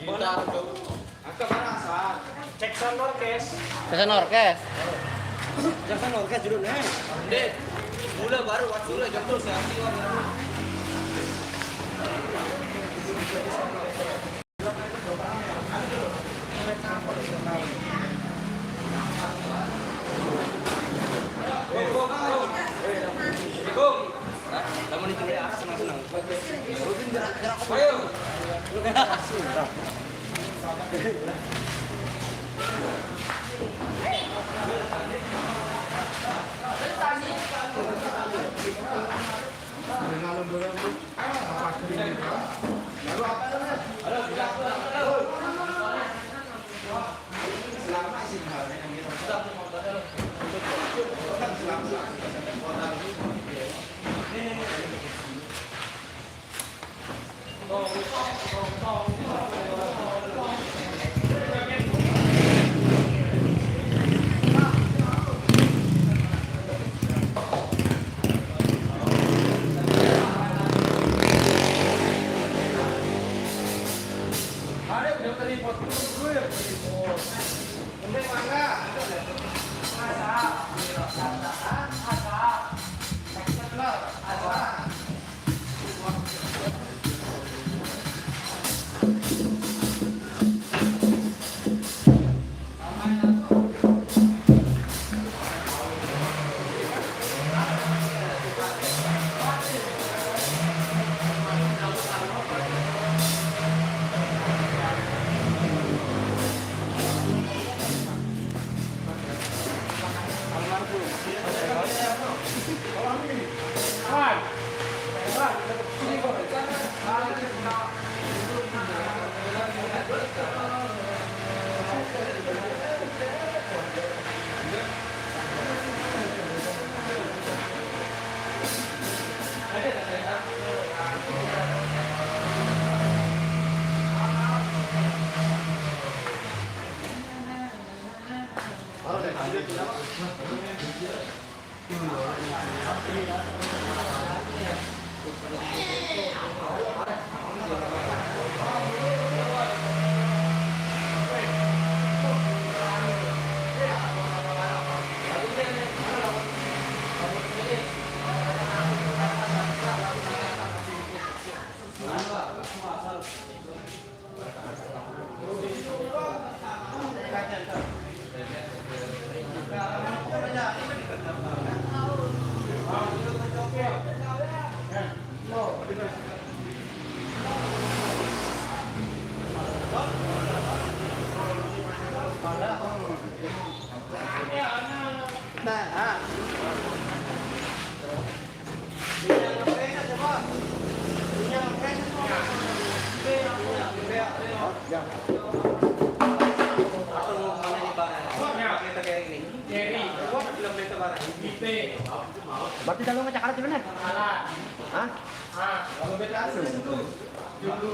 Bola tuh. Angka mana asal? Cek sound orkes. Pesan orkes. Jangan orkes dulu nih. Dek, mula baru waktu lah jam tu saya ambil baru. Berarti dalam macam kalah gimana? Hah? Kalau beda asli itu. Dulu.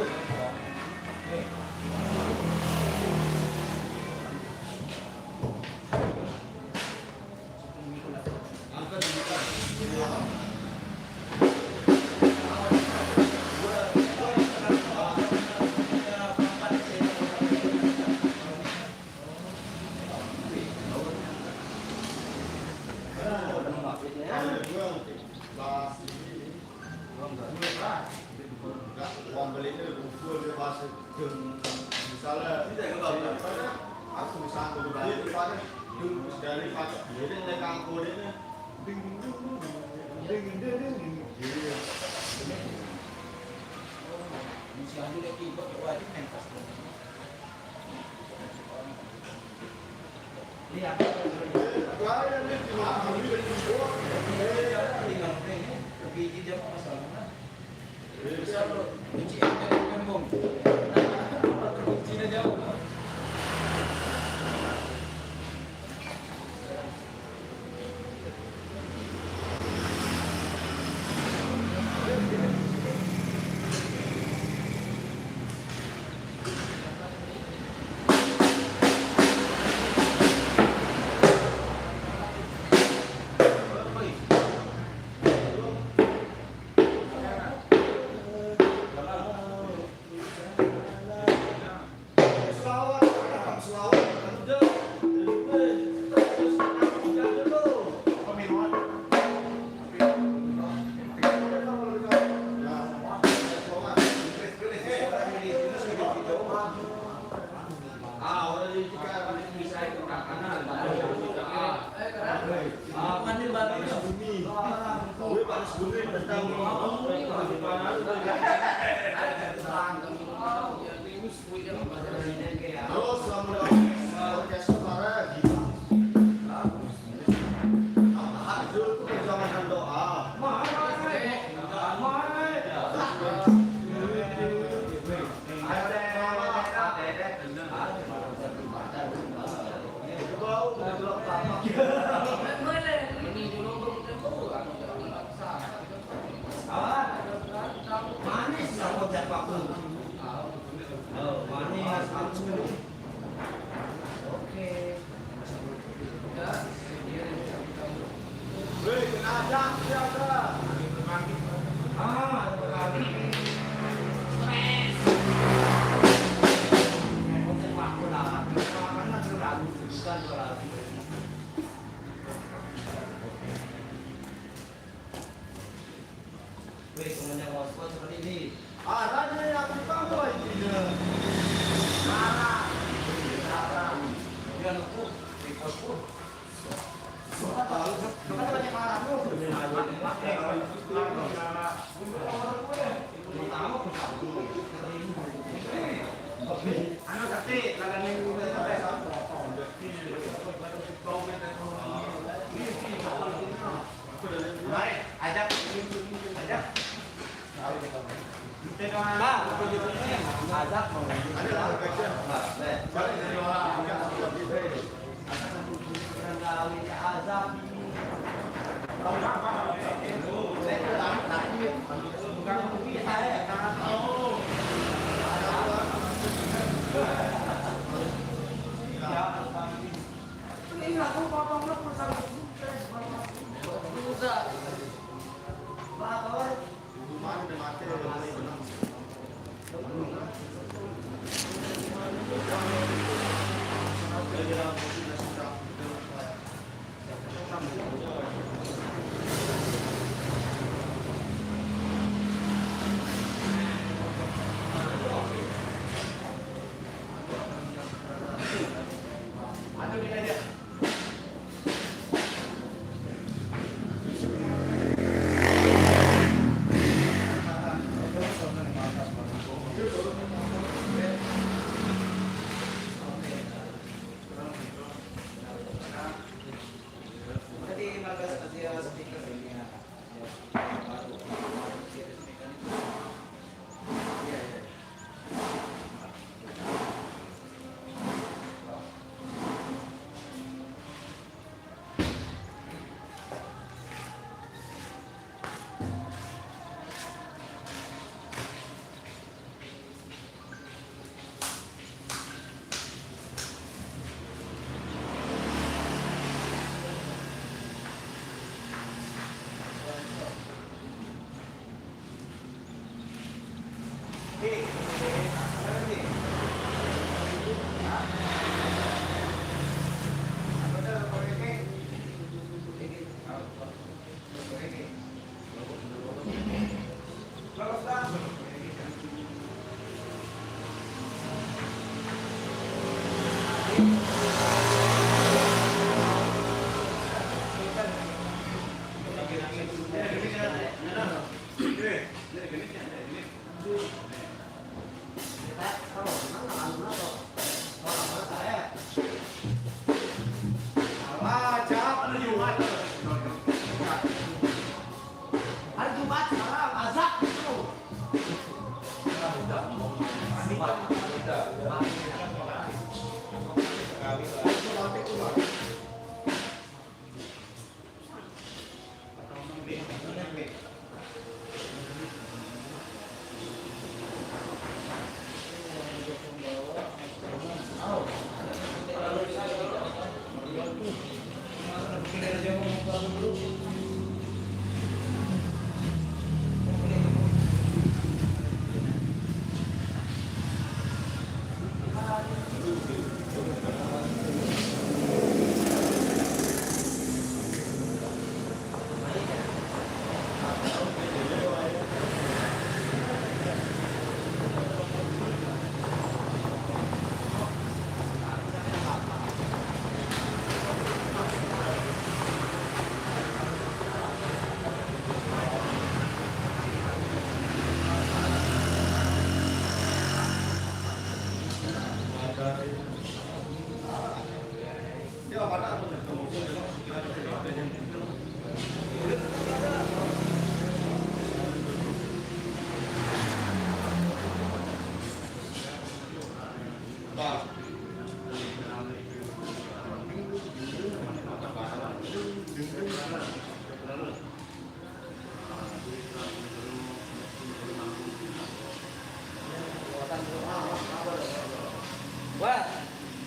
Wah,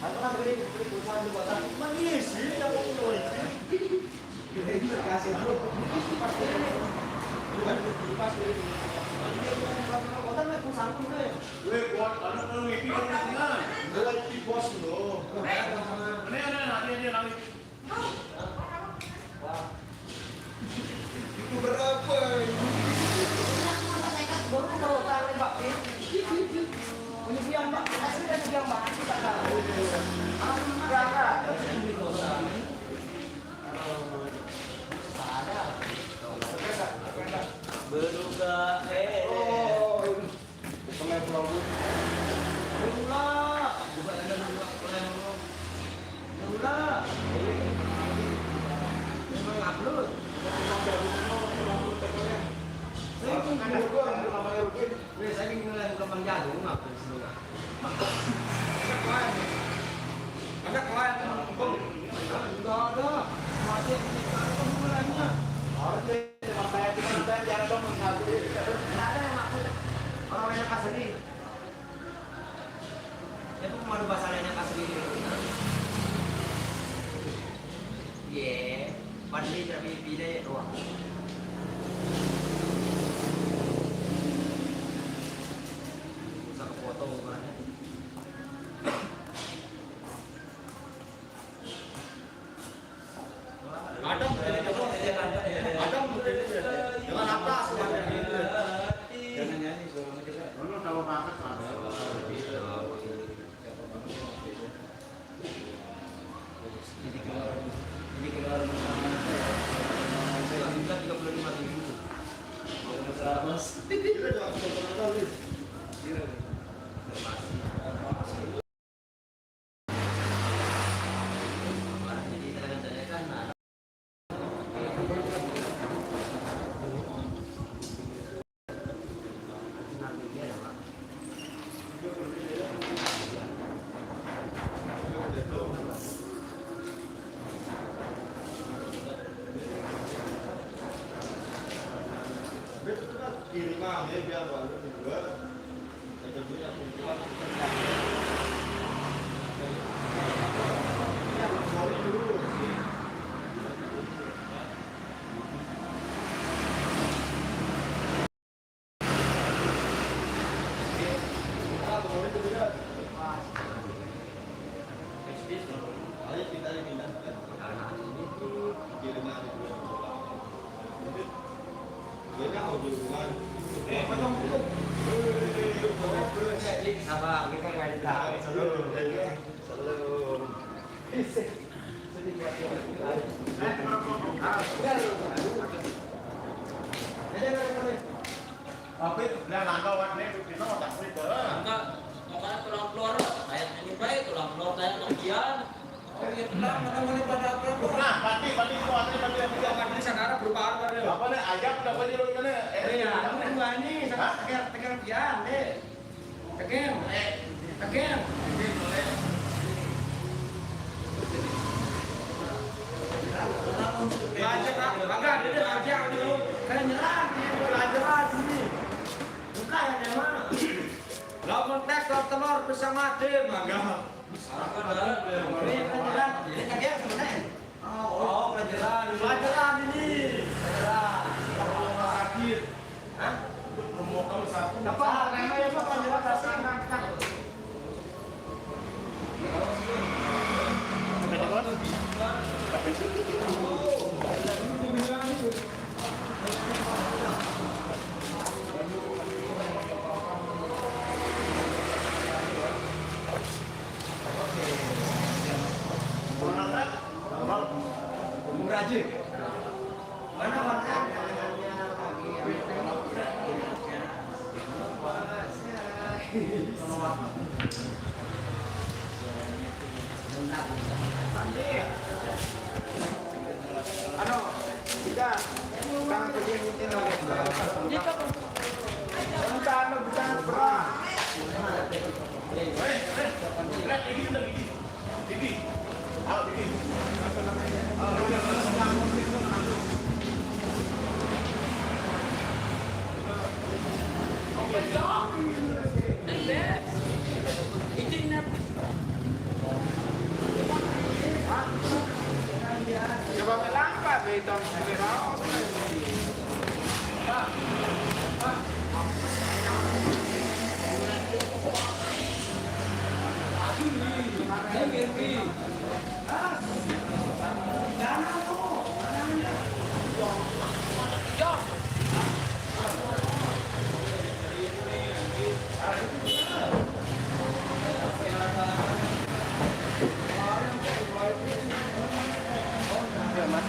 aku kan beri perusahaan buatan. Mangis, ya, Makin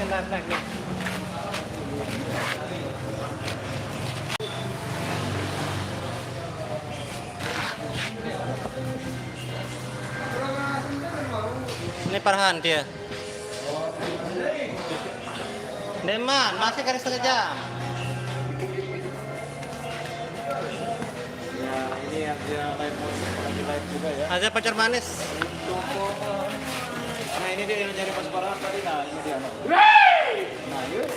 naik nih. Ini Farhan dia. Deman, masih kali setengah jam. Ya, ini ada live juga ya. Ada pacar manis. Nah, ini dia yang cari pas Farhan tadi. Nah, ini dia. Nah, yuk.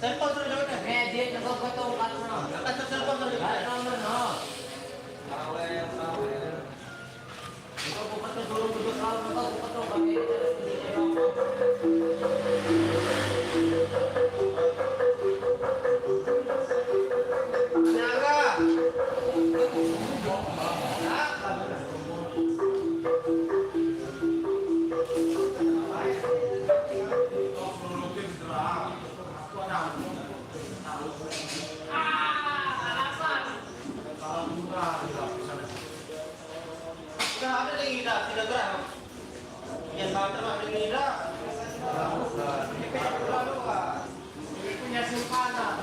Cellphone suruh jawab deh. Ngedit nang foto kat no. Angkat tuh cellphone suruh jawab. Kat nomor no. Sawer, sawer. Kau buka tu dulu duduk kau buka tu pakai Nyaga. Sudah ada lagi dah, tidak gerak. Yang bawa termak lagi dah. punya simpanan.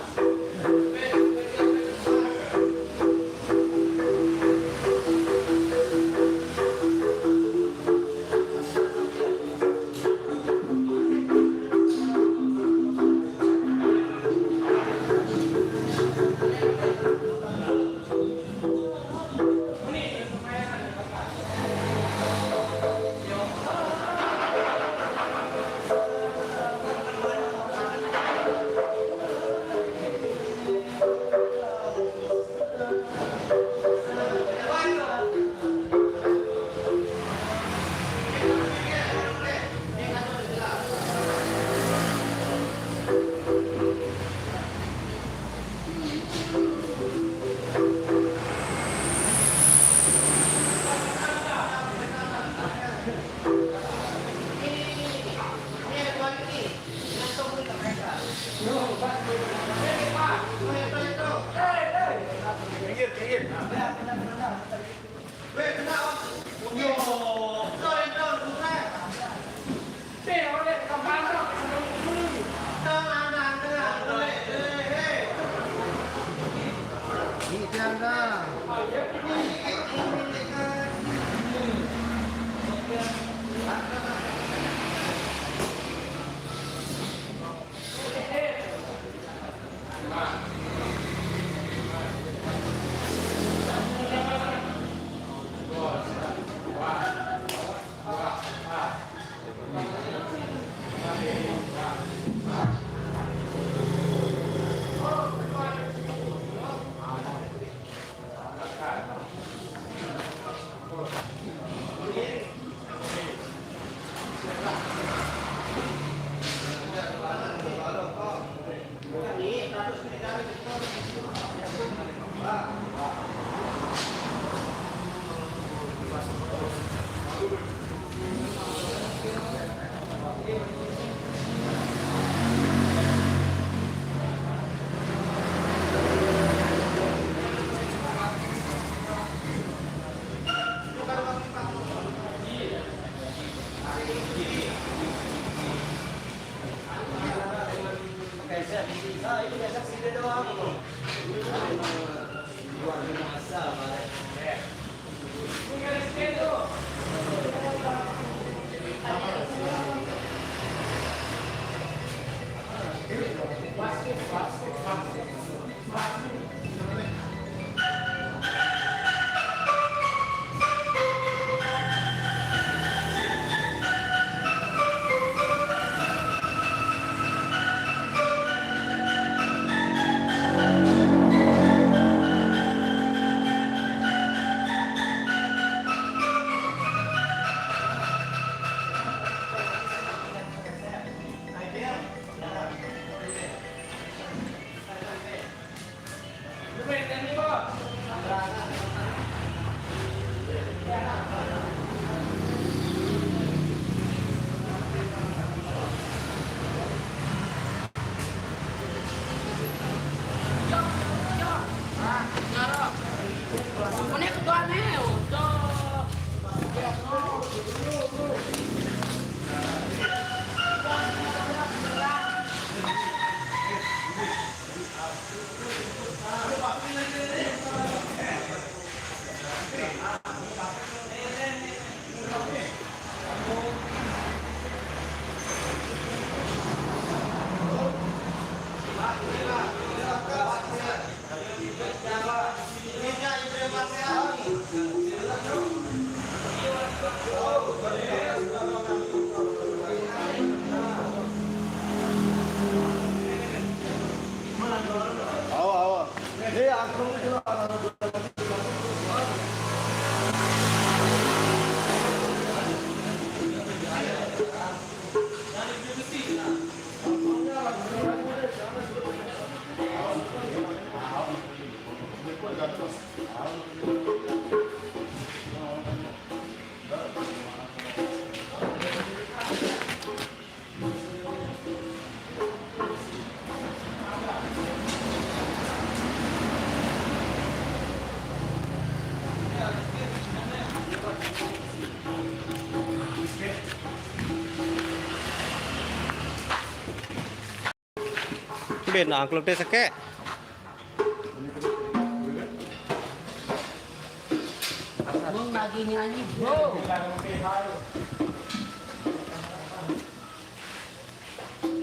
Ben angklung teh sake.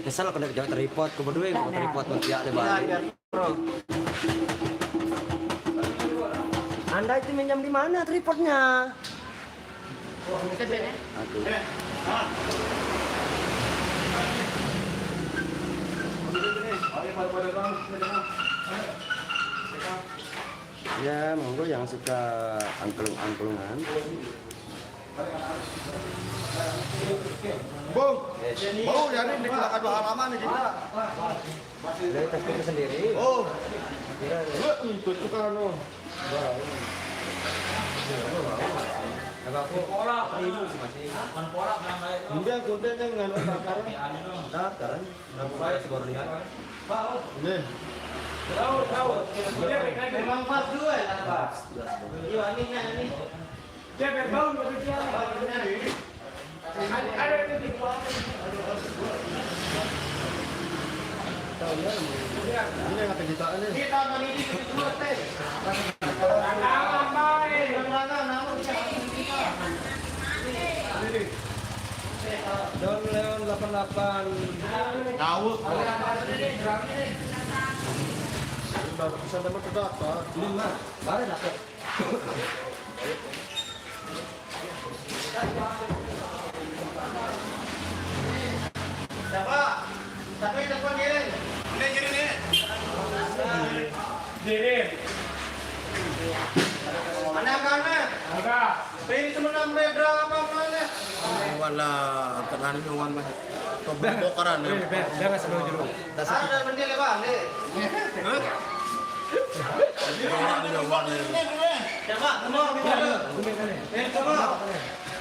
Kesal kena jauh teripot, ke berdua yang teripot mentiak lebar. Anda itu minjam di mana tripodnya? Ya, monggo yang suka angklung-angklungan. Bung, bau jadi di belakang dua halaman nih kita. Dari tapi itu sendiri. Oh, itu tukang no. Hindi kontennya ngano takar. Dakar, namanya sebuah lihat. Ini. Memang pas dua ya, Pak. Iya, ini. Ini yang kita ini. Kita mendidik itu dua teh. Don Leon 88. Tahu. Bisa dapat ke data. 5. Baru dapat. Siapa? Tapi telepon dia. Ini jadi nih. Mana? Agak. Ini cuma nambah berapa mana? Wala kanan ni wan mah. Bongkaran. Jangan sebelum juru. Ada benda lebar nih. Siapa? Semua kita. Semua.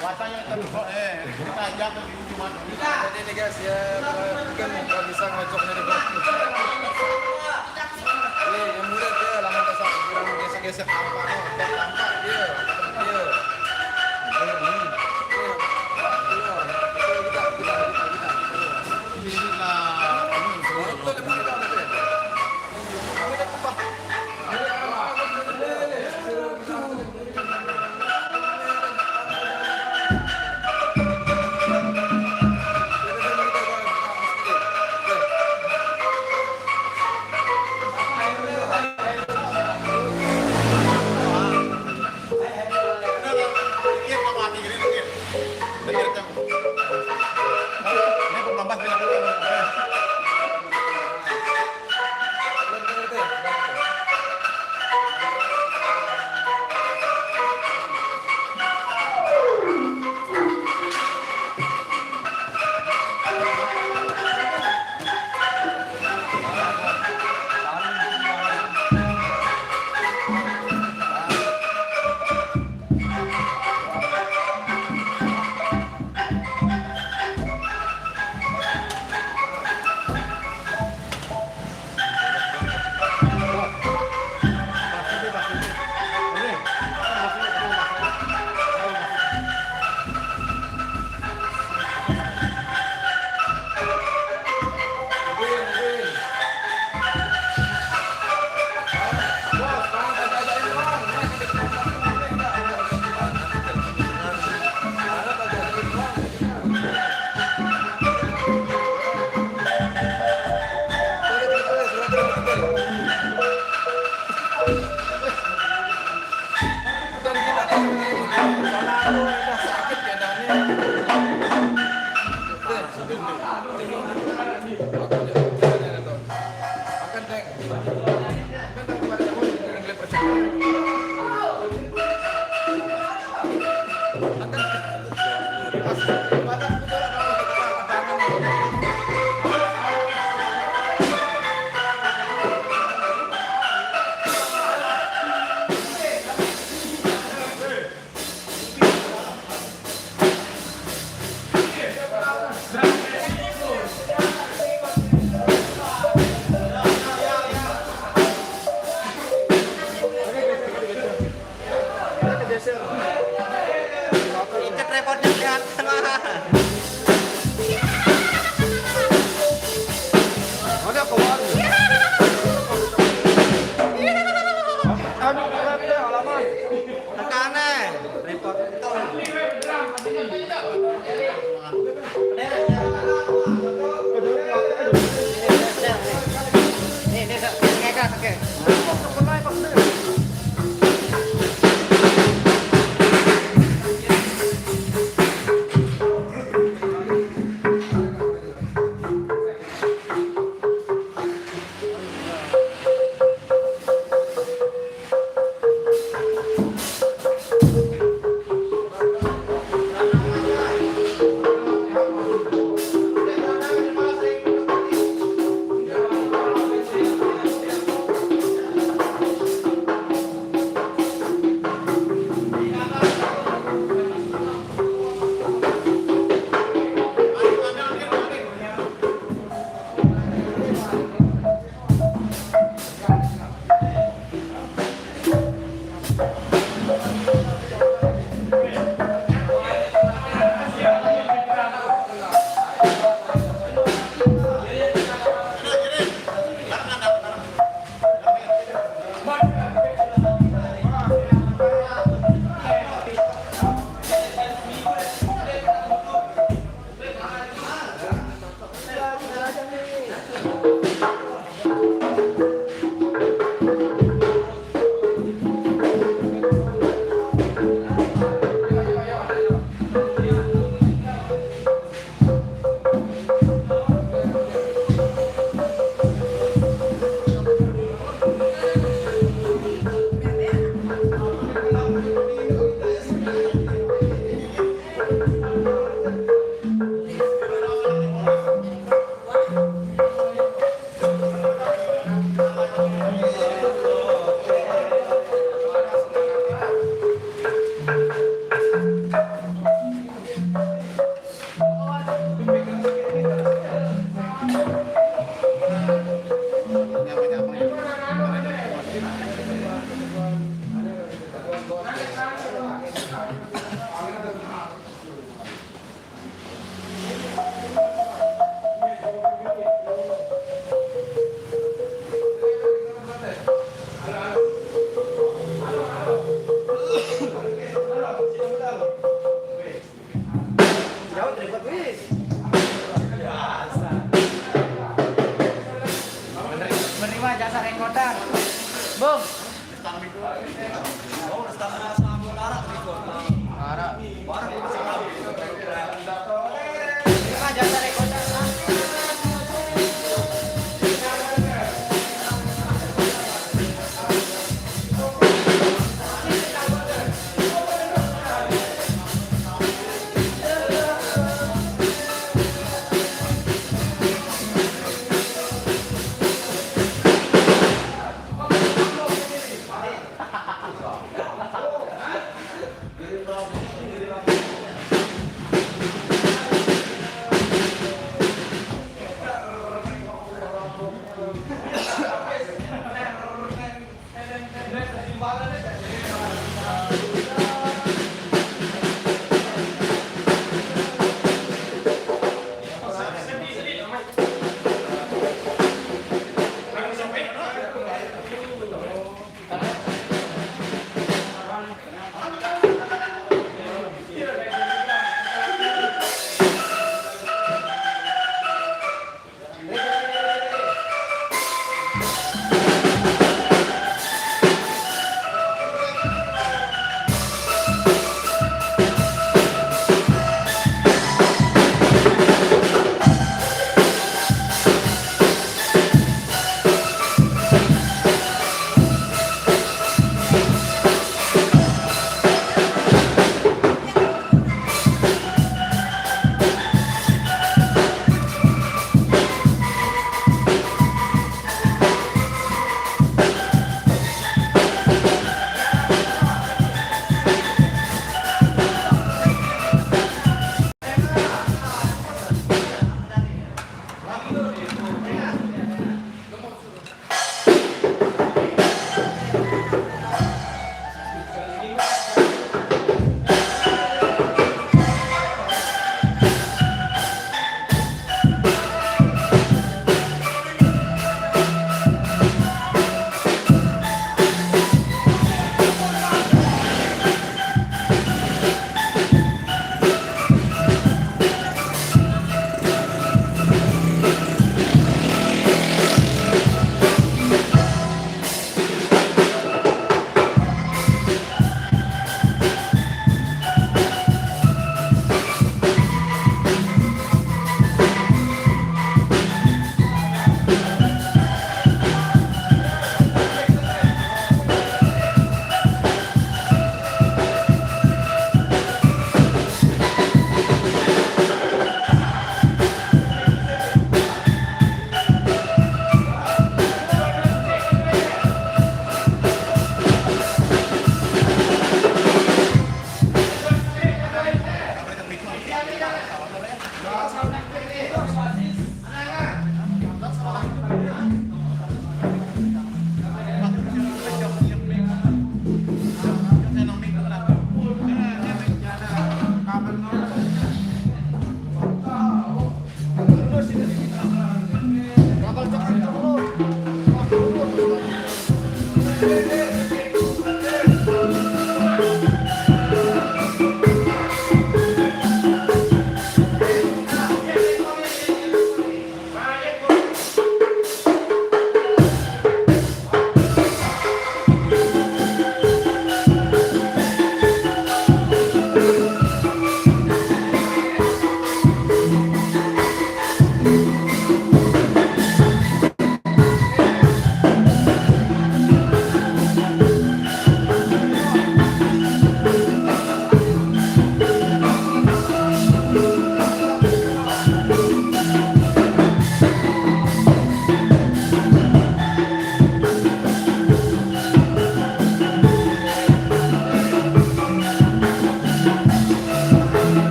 Watanya kita ajak ke cuma. Jadi nih guys ya mungkin kalau bisa ngocoknya di bawah. Yang murid dia lama kesal kurang gesek-gesek tampaknya, tampak dia. Akan Ada kawan. Aduh, keren halaman. Tekan report. Nih, ngegas, oke. Menerima jasa rekordan. Bung. Menerima jasa rekordan.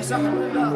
Terpisah kan udah.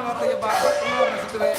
matanya Pak telur di situ ya.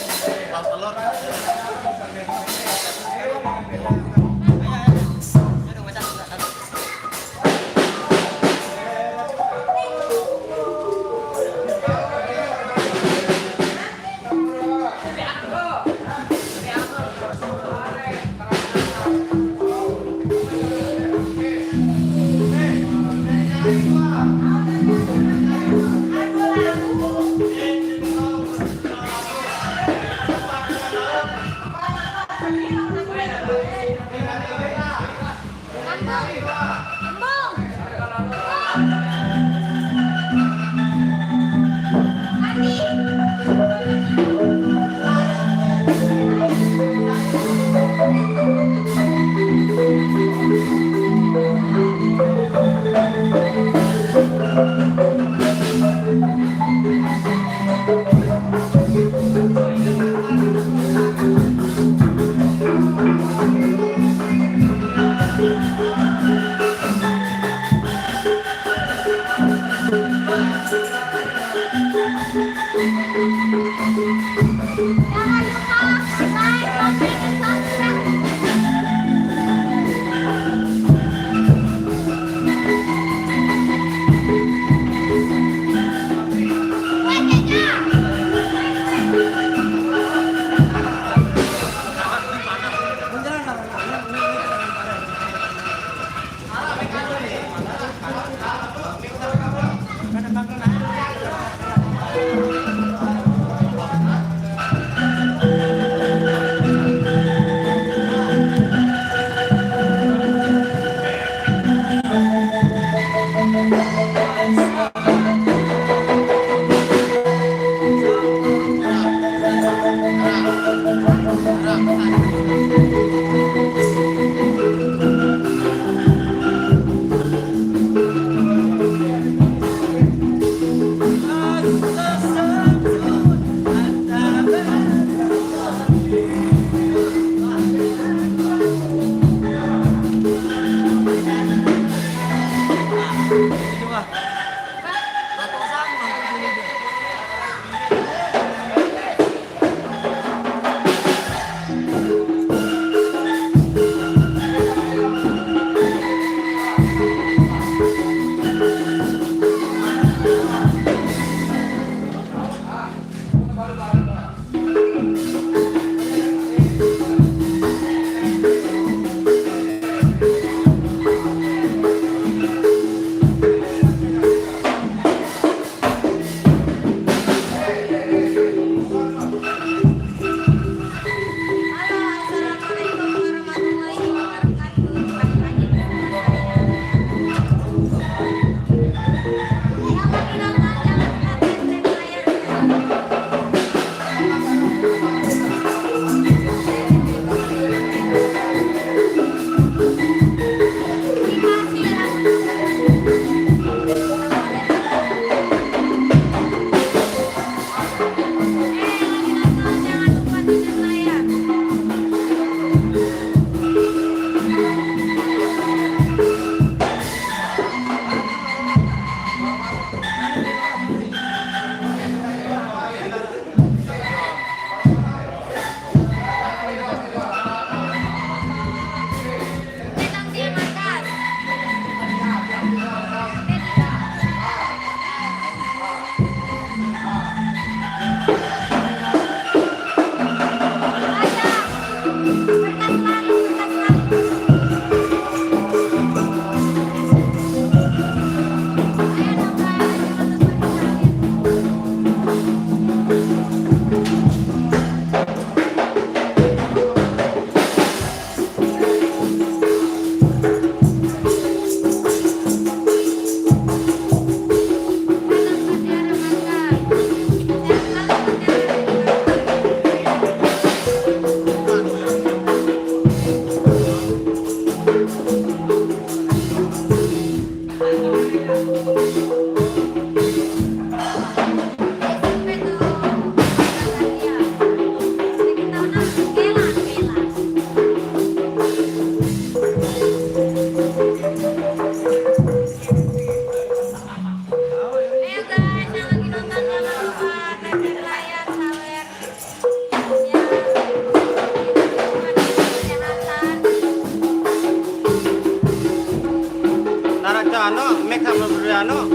ano.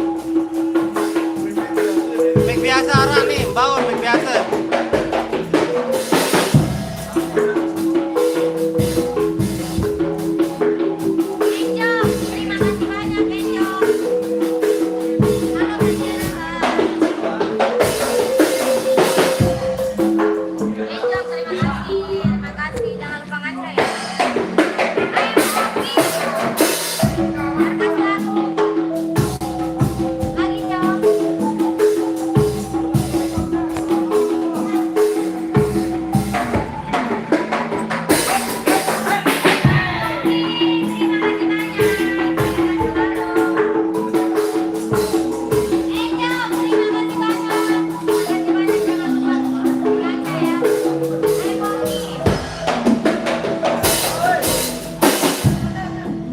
Mic biasa orang nih, bawa mic biasa. Benjo, terima kasih banyak Benjo. Halo Benjo. Benjo, terima kasih. Jangan lupa ngantri ya. Ayo, Oki. Markas lagu. Lagi, Jom.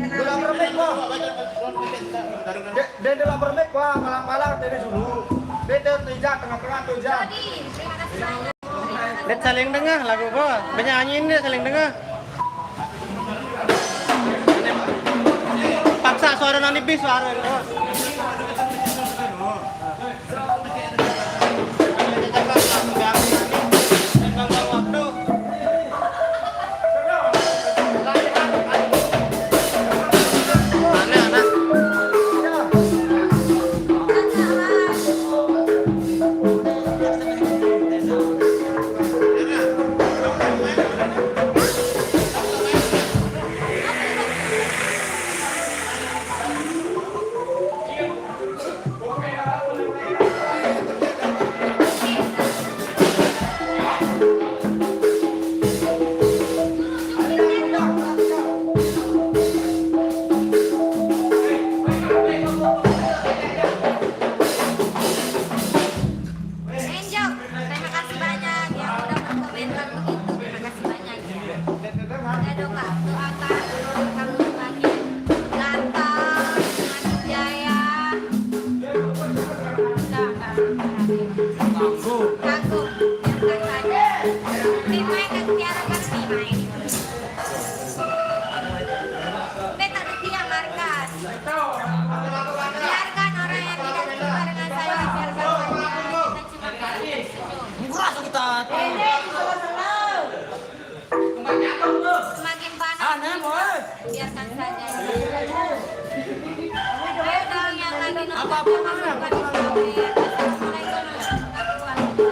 Dalam remik wah. Dia dalam remik wah, malang-malang dari dulu. Dia tujak tengah-tengah tujak. Lihat saling dengar lagu gua. Penyanyiin dia saling dengar. Paksa suara nang bis suara itu. Benjo, terima kasih banyak yang udah berkomentar begitu. Terima kasih banyak ya. Saya doakan kamu semakin ganteng, semakin jaya. Kagum, biarkan saja. Bima yang biarkan Bima ini. Beta dia markas. Biarkan orang yang tidak suka dengan saya, biarkan saja. Kita cuma semakin panas, biarkan saja. Ayo yang lagi nonton jangan lupa di komen. Assalamualaikum warahmatullahi wabarakatuh.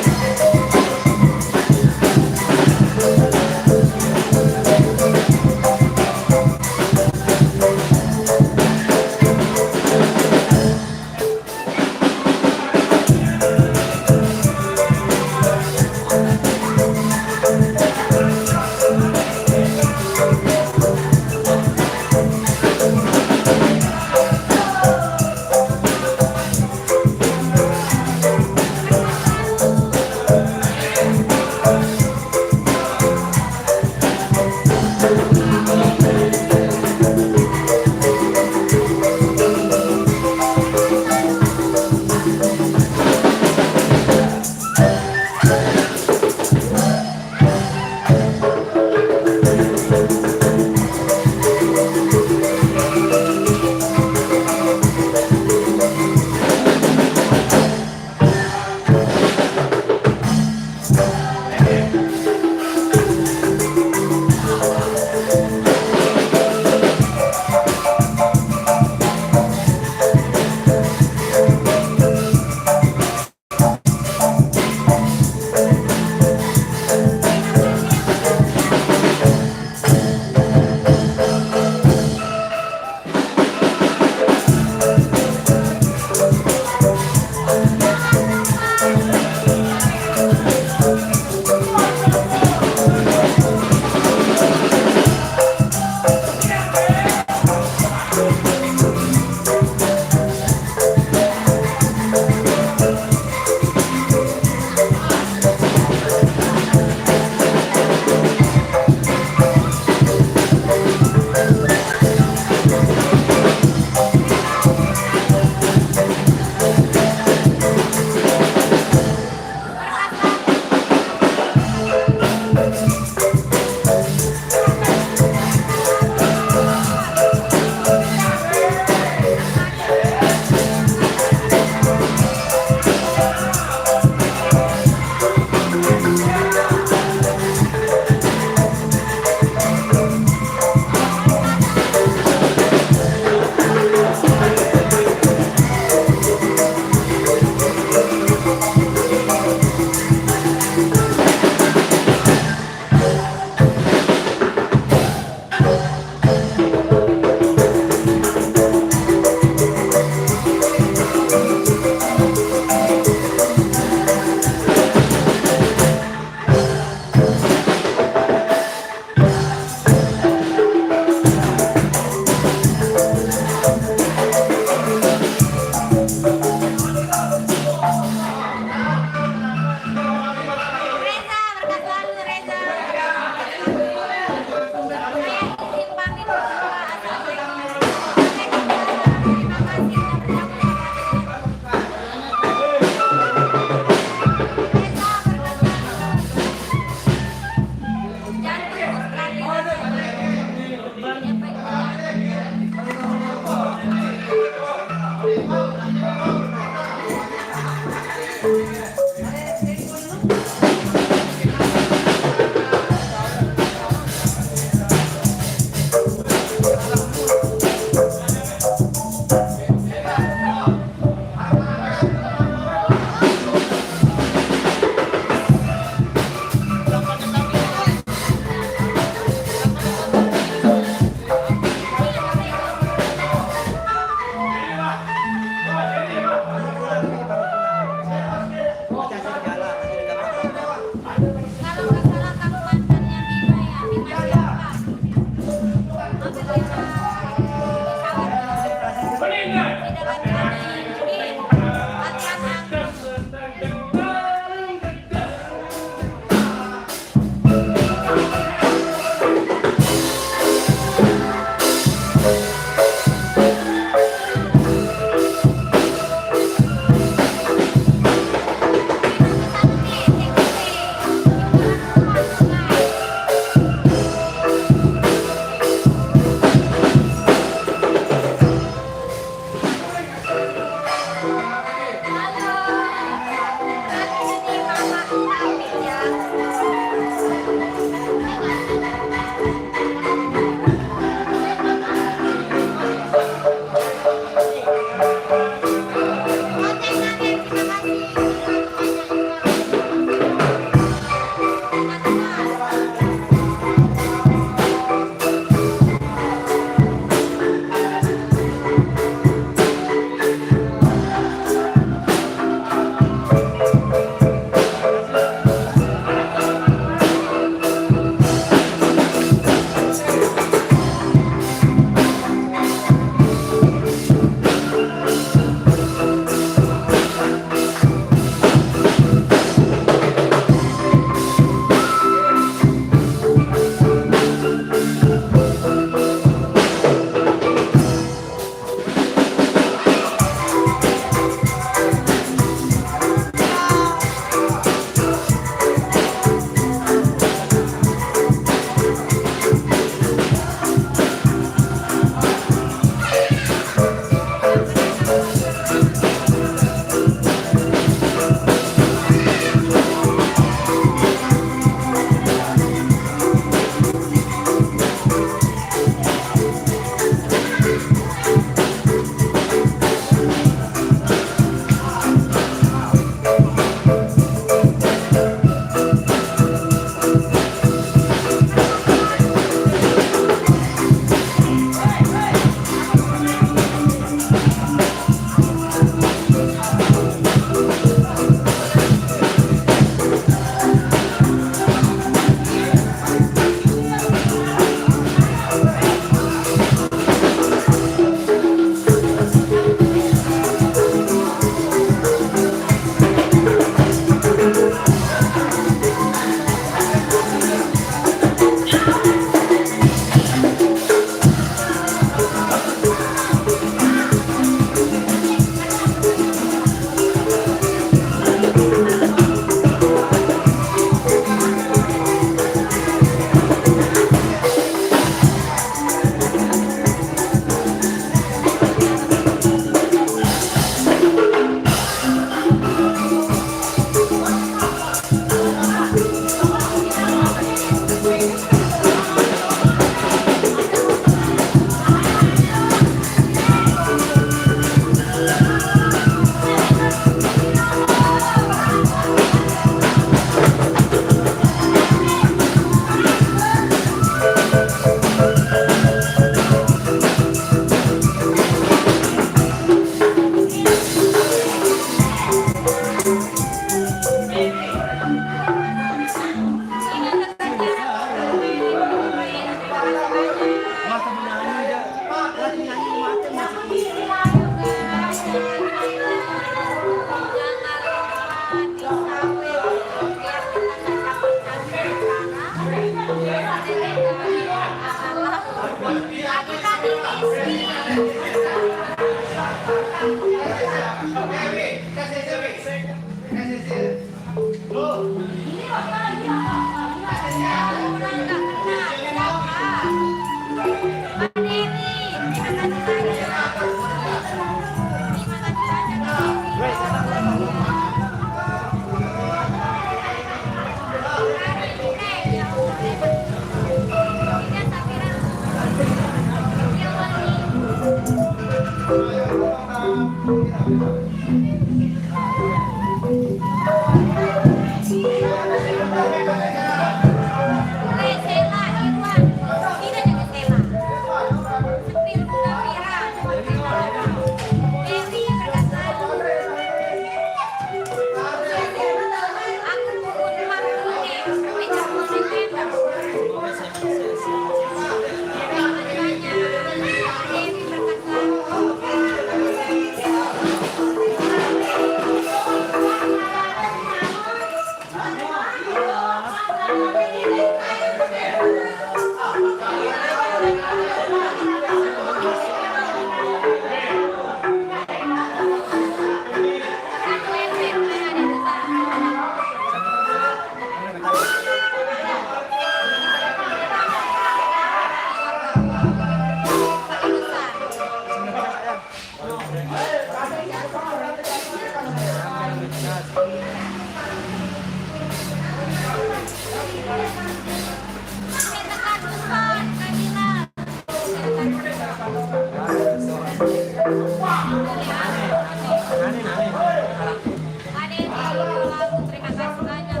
Terima kasih banyak.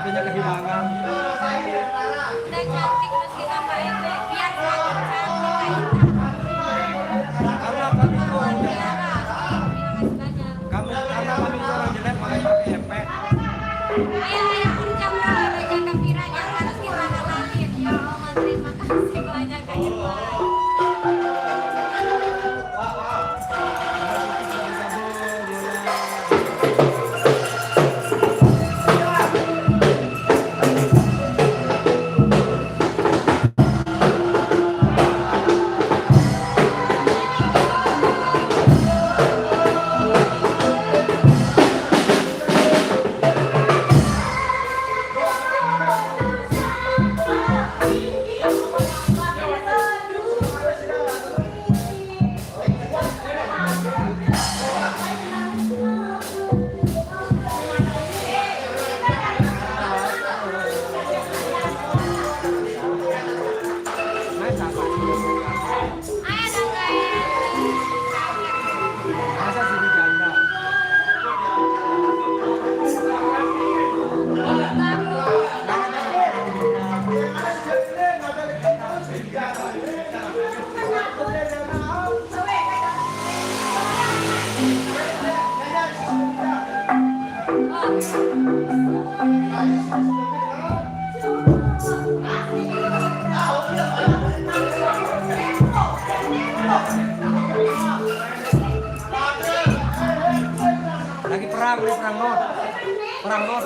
Punya kehilangan. Udah cantik meski apa itu biar semakin cantik Karena kami orang jelek makanya pakai efek. Ayo kerja berapa jaga piranya harus kita halalin. Ya Allah terima kasih banyak Kak Irwan. Ayo dong guys. Masa sini janda. Lagi perang not. Perang not.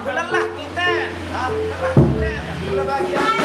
Lelah kita. Lelah kita. Lelah bagian.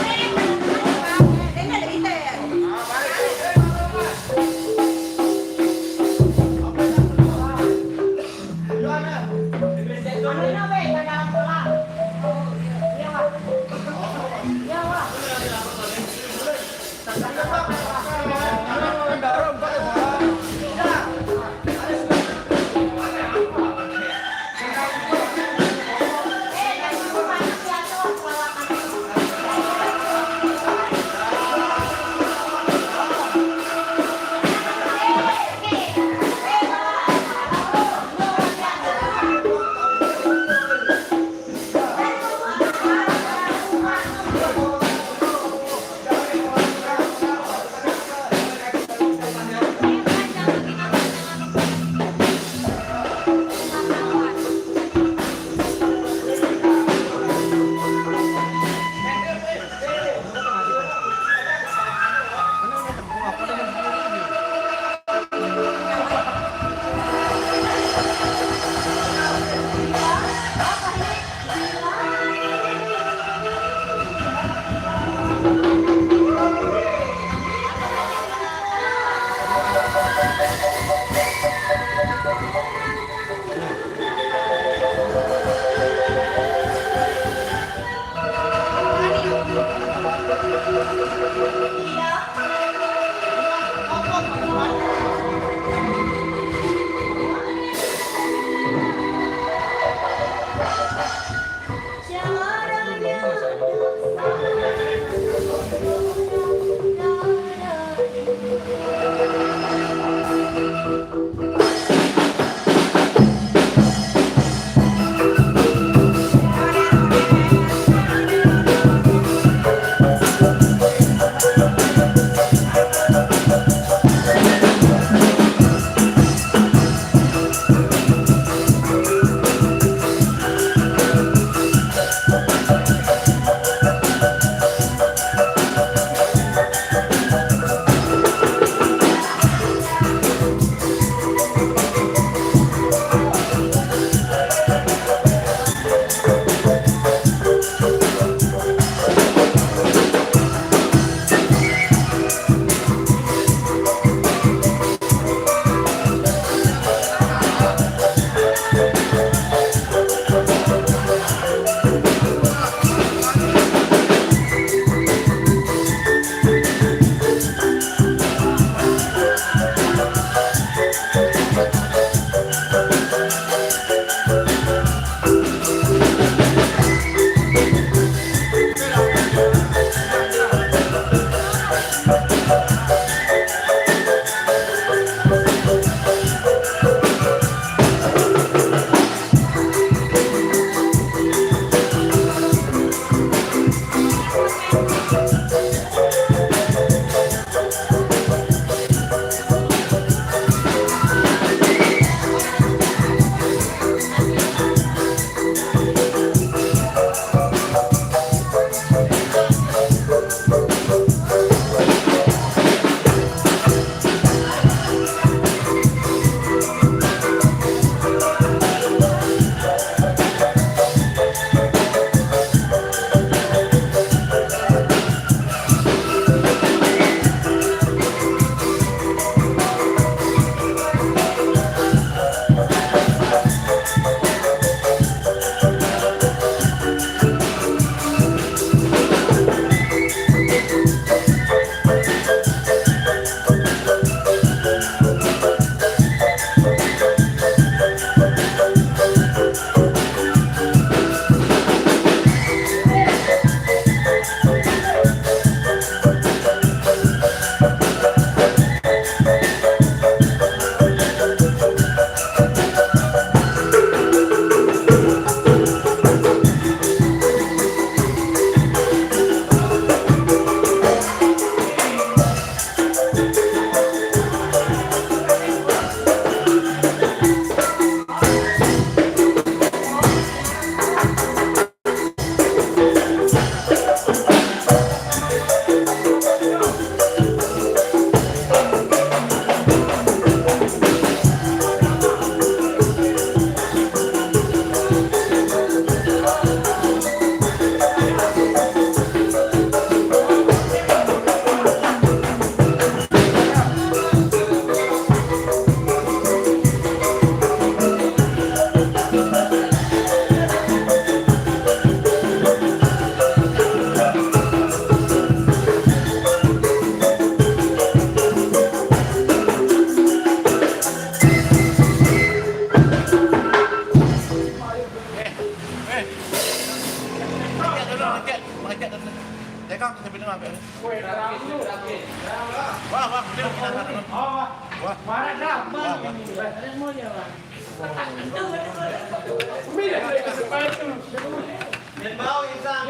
Bau insan,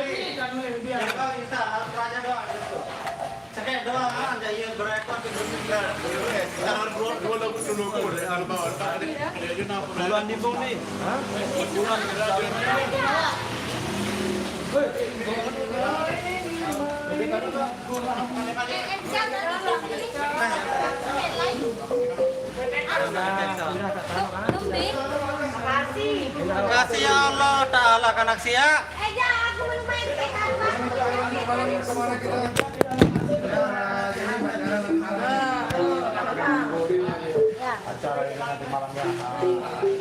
bau insan, harus raja doang. Sekali doang aja yang berekor di Bulan di bawah nih. Bulan Terima kasih ya Allah Ta'ala kanak sia. Aku belum main Acara ini nanti malamnya